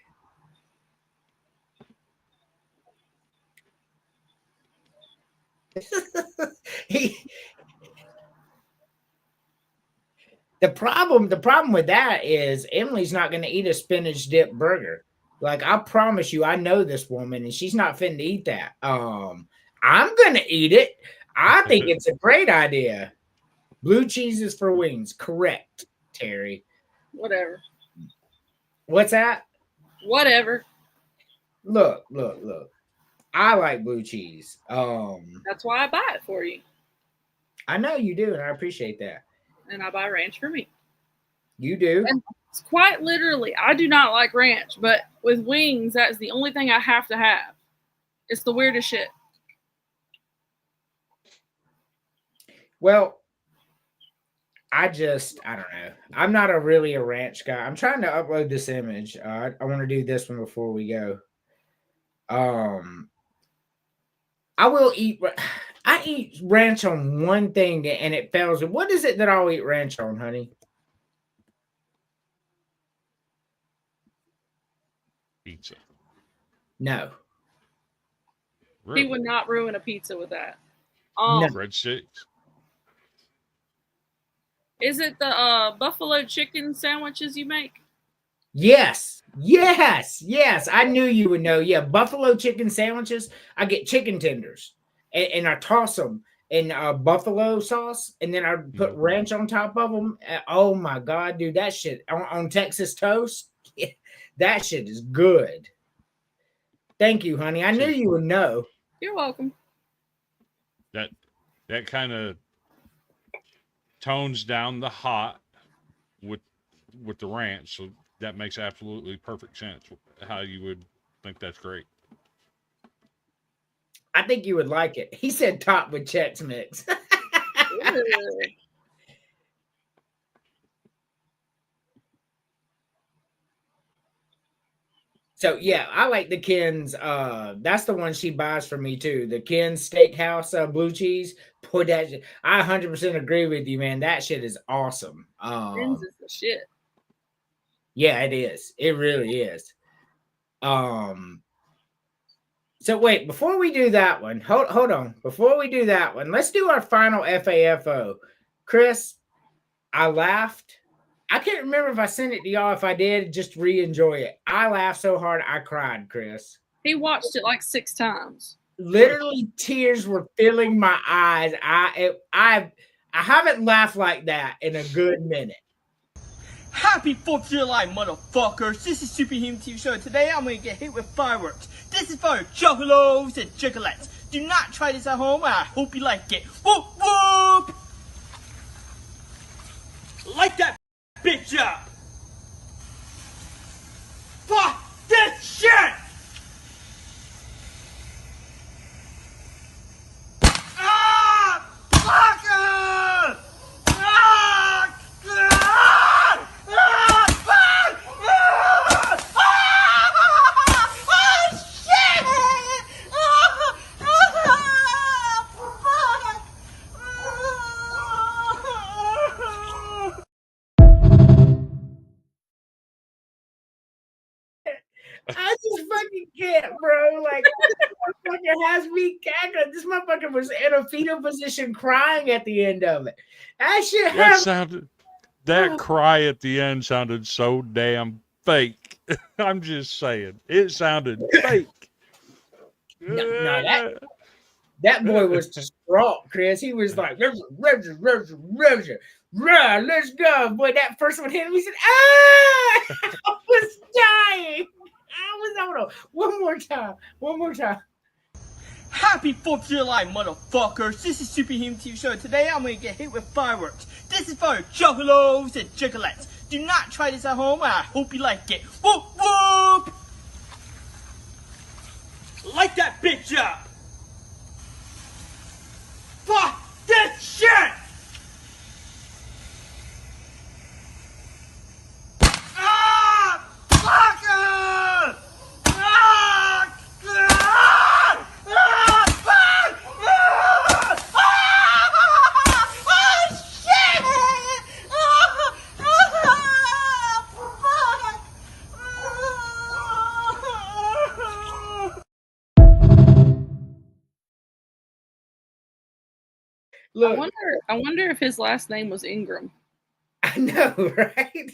The problem with that is Emily's not going to eat a spinach dip burger. Like I promise you, I know this woman and she's not finna eat that. I'm going to eat it. I think it's a great idea. Blue cheeses for wings. Correct, Terry. Whatever. What's that? Whatever. Look. I like blue cheese. That's why I buy it for you. I know you do, and I appreciate that. And I buy ranch for me. You do? And it's quite literally, I do not like ranch, but with wings, that's the only thing I have to have. It's the weirdest shit. Well, I don't know. I'm not really a ranch guy. I'm trying to upload this image. I want to do this one before we go. I eat ranch on one thing and it fails. What is it that I'll eat ranch on, honey? Pizza. No. Really? He would not ruin a pizza with that. No. Breadsticks. Is it the buffalo chicken sandwiches you make? Yes. I knew you would know. Yeah, buffalo chicken sandwiches. I get chicken tenders and I toss them in buffalo sauce, and then I put ranch on top of them. Oh my God, dude, that shit on Texas toast. That shit is good. Thank you, honey. I knew you would know. You're welcome. That kind of tones down the hot with the ranch, so that makes absolutely perfect sense how you would think that's great. I think you would like it. He said top with Chex Mix. So yeah, I like the Ken's. That's the one she buys for me too. The Ken's Steakhouse blue cheese. Boy, that I 100% agree with you, man. That shit is awesome. Ken's is the shit. Yeah, it is. It really is. So wait, before we do that one, hold on. Before we do that one, let's do our final FAFO. Chris, I laughed. I can't remember if I sent it to y'all. If I did, just re-enjoy it. I laughed so hard I cried, Chris. He watched it like 6 times. Literally, tears were filling my eyes. I haven't laughed like that in a good minute. Happy 4th of July, motherfuckers. This is Superhuman TV Show. Today I'm going to get hit with fireworks. This is for juggalos and juggalettes. Do not try this at home, and I hope you like it. Whoop, whoop! Light that bitch up! Fuck this shit! Ah! Fucker! Ah! I just fucking can't, bro. Like, this motherfucker has me cackling. This motherfucker was in a fetal position crying at the end of it. That shit That cry at the end sounded so damn fake. I'm just saying. It sounded fake. No, that boy was distraught, Chris. He was like, let's go. Boy, that first one hit him. He said, ah! I was dying. Hold on. One more time. Happy 4th of July, motherfuckers. This is Superhuman TV Show. Today I'm going to get hit with fireworks. This is for juggalos and juggalettes. Do not try this at home, and I hope you like it. Whoop, whoop! Light that bitch up! Fuck this shit! Ah! Fucker! Ah! Look, I wonder if his last name was Ingram. I know, right?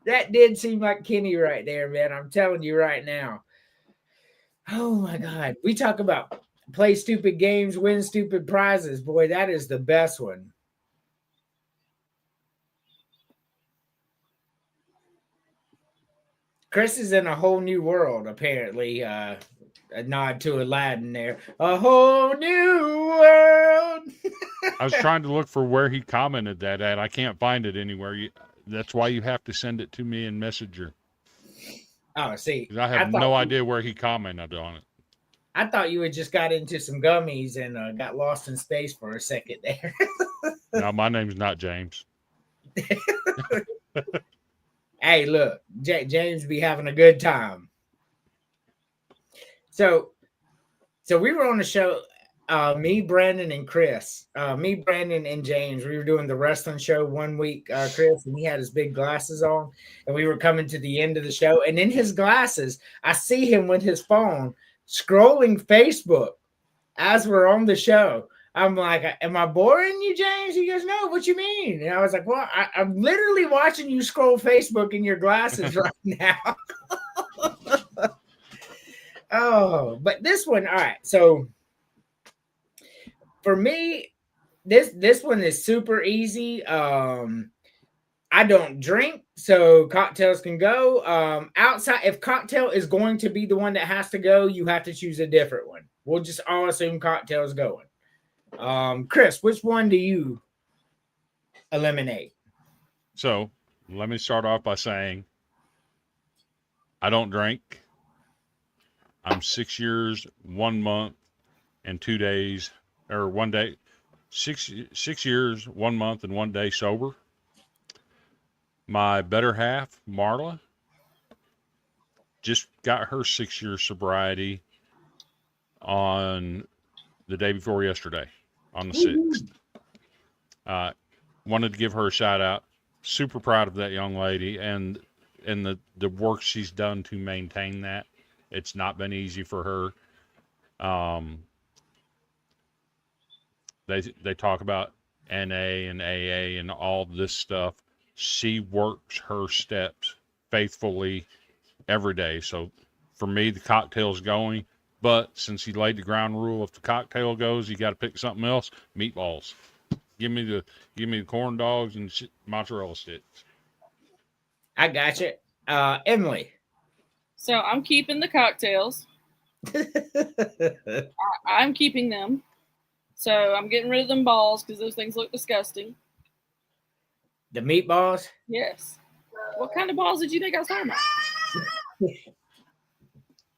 That did seem like Kenny right there, man. I'm telling you right now. Oh my God. We talk about play stupid games, win stupid prizes. Boy, that is the best one. Chris is in a whole new world, apparently. A nod to Aladdin there. A whole new world. I was trying to look for where he commented that at. I can't find it anywhere. That's why you have to send it to me in Messenger. Oh, see. I have no idea where he commented on it. I thought you had just got into some gummies and got lost in space for a second there. No, my name's not James. Hey, look, James be having a good time. So we were on the show, me, Brandon, and Chris. Me, Brandon, and James. We were doing the wrestling show one week, Chris, and he had his big glasses on, and we were coming to the end of the show. And in his glasses, I see him with his phone scrolling Facebook as we're on the show. I'm like, am I boring you, James? He goes, no, what you mean? And I was like, well, I'm literally watching you scroll Facebook in your glasses right now. Oh, but this one, all right. So for me, this one is super easy. I don't drink, so cocktails can go. Outside, if cocktail is going to be the one that has to go, you have to choose a different one. We'll just all assume cocktail's going. Chris, which one do you eliminate? So let me start off by saying I don't drink. I'm 6 years, 1 month, and 2 days, or 1 day, 6 years, 1 month, and 1 day sober. My better half, Marla, just got her 6 year sobriety on the day before yesterday, on the 6th. Wanted to give her a shout out. Super proud of that young lady and the work she's done to maintain that. It's not been easy for her. They talk about NA and AA and all this stuff. She works her steps faithfully every day. So for me, the cocktail's going. But since he laid the ground rule, if the cocktail goes, you got to pick something else. Meatballs. Give me the corn dogs and mozzarella sticks. I got you. Emily. So I'm keeping the cocktails. I'm keeping them. So I'm getting rid of them balls because those things look disgusting. The meatballs? Yes. What kind of balls did you think I was talking about?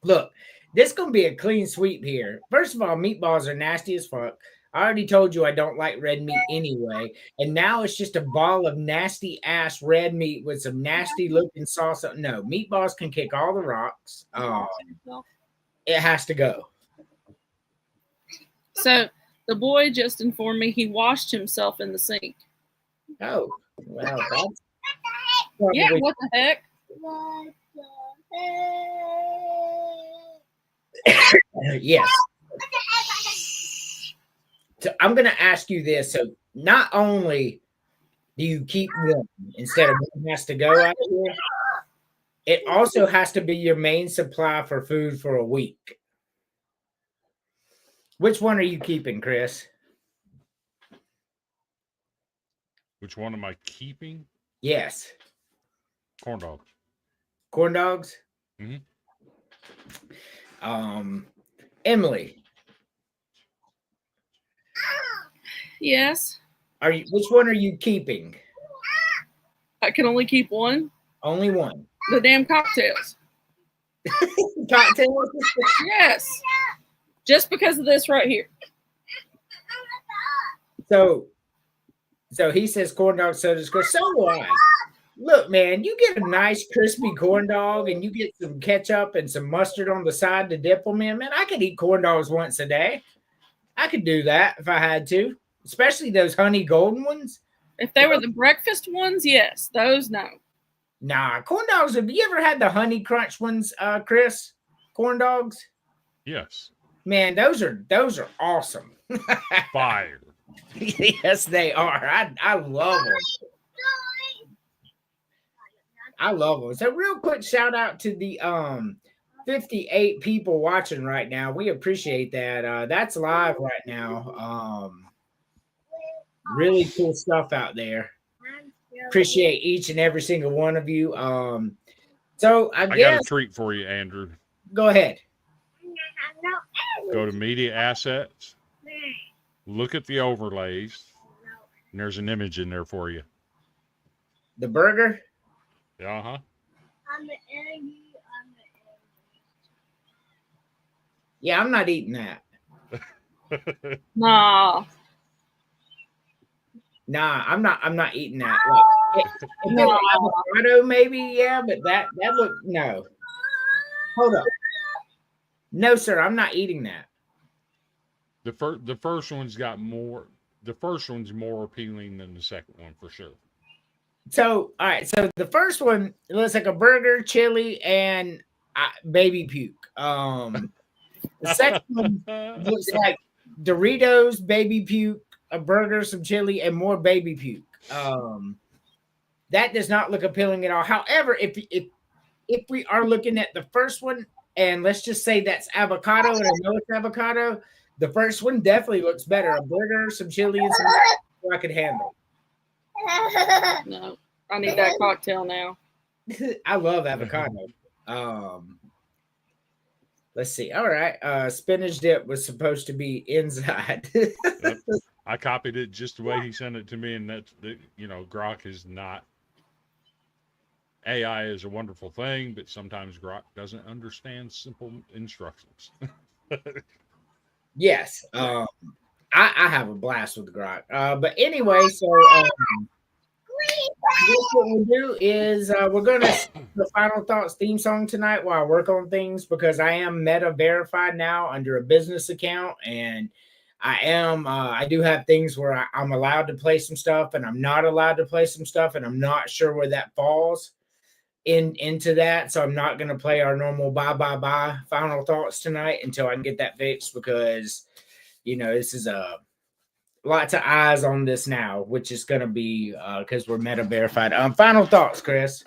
Look, this is going to be a clean sweep here. First of all, meatballs are nasty as fuck. I already told you I don't like red meat anyway. And now it's just a ball of nasty ass red meat with some nasty looking sauce. No, meatballs can kick all the rocks. It has to go. So the boy just informed me he washed himself in the sink. Oh, well, that's yeah, what the heck? Yes. So I'm going to ask you this. So not only do you keep one instead of one has to go out of here, it also has to be your main supply for food for a week. Which one are you keeping, Chris? Which one am I keeping? Yes. Corn dogs. Corn dogs? Mm-hmm. Emily. Yes. Which one are you keeping? I can only keep one. Only one. The damn cocktails. Cocktails? Yes. Just because of this right here. So he says corn dog soda. So do I. Look, man, you get a nice crispy corn dog and you get some ketchup and some mustard on the side to dip them in. Man, I could eat corn dogs once a day. I could do that if I had to, especially those honey golden ones. If they were the breakfast ones, yes. Those, no. Nah, corn dogs. Have you ever had the honey crunch ones, Chris? Corn dogs? Yes. Man, those are awesome. Fire. Yes, they are. I love them. I love them. So real quick shout out to the 58 people watching right now. We appreciate that. That's live right now. Really cool stuff out there. Appreciate each and every single one of you. So I guess got a treat for you, Andrew. Go ahead. Go to media assets. Look at the overlays. And there's an image in there for you. The burger? Uh-huh. Yeah, I'm not eating that. Nah. Nah, I'm not eating that. Like, if it was avocado, maybe, yeah, but that look no. Hold up. No, sir, I'm not eating that. The first one's got more. The first one's more appealing than the second one for sure. So, all right. So the first one looks like a burger, chili, and baby puke. The second one looks like Doritos, baby puke, a burger, some chili, and more baby puke. That does not look appealing at all. However, if we are looking at the first one, and let's just say that's avocado, and I know it's avocado, the first one definitely looks better. A burger, some chili, and some I could handle. No, I need that cocktail now. I love avocado. Let's see. All right. Spinach dip was supposed to be inside. Yep. I copied it just the way he sent it to me, and that's Grok is not. AI is a wonderful thing, but sometimes Grok doesn't understand simple instructions. Yes. I have a blast with Grok. But anyway, so what we'll do is we're going to the Final Thoughts theme song tonight while I work on things, because I am Meta verified now under a business account, and I do have things where I'm allowed to play some stuff and I'm not allowed to play some stuff, and I'm not sure where that falls into that. So I'm not going to play our normal bye Final Thoughts tonight until I can get that fixed, because this is lots of eyes on this now, which is going to be because we're Meta verified. Final thoughts, Chris.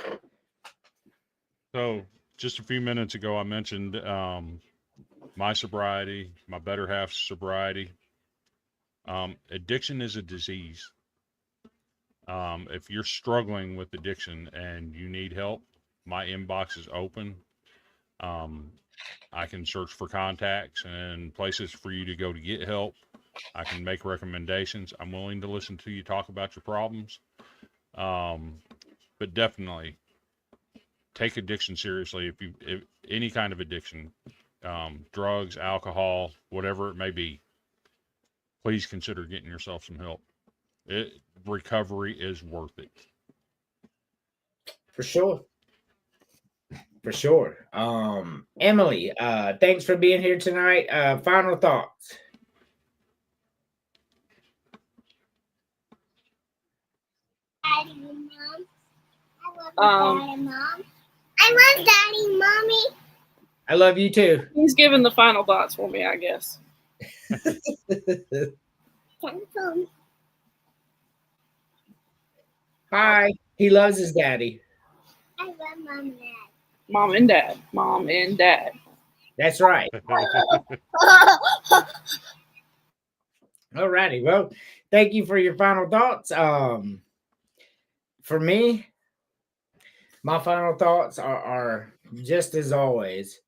So just a few minutes ago, I mentioned my sobriety, my better half's sobriety. Addiction is a disease. If you're struggling with addiction and you need help, my inbox is open. I can search for contacts and places for you to go to get help. I can make recommendations. I'm willing to listen to you talk about your problems. But definitely take addiction seriously. If any kind of addiction, drugs, alcohol, whatever it may be, please consider getting yourself some help. Recovery is worth it. For sure. For sure. Emily, thanks for being here tonight. Final thoughts. Daddy, Mom. I love Daddy, Mom. I love Daddy, Mommy. I love you too. He's giving the final thoughts for me, I guess. Hi. He loves his daddy. I love Mom and Dad. Mom and Dad. Mom and Dad. That's right. All righty. Well, thank you for your final thoughts. For me, my final thoughts are just as always.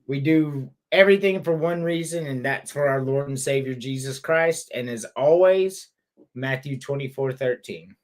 We do everything for one reason, and that's for our Lord and Savior Jesus Christ. And as always, Matthew 24:13.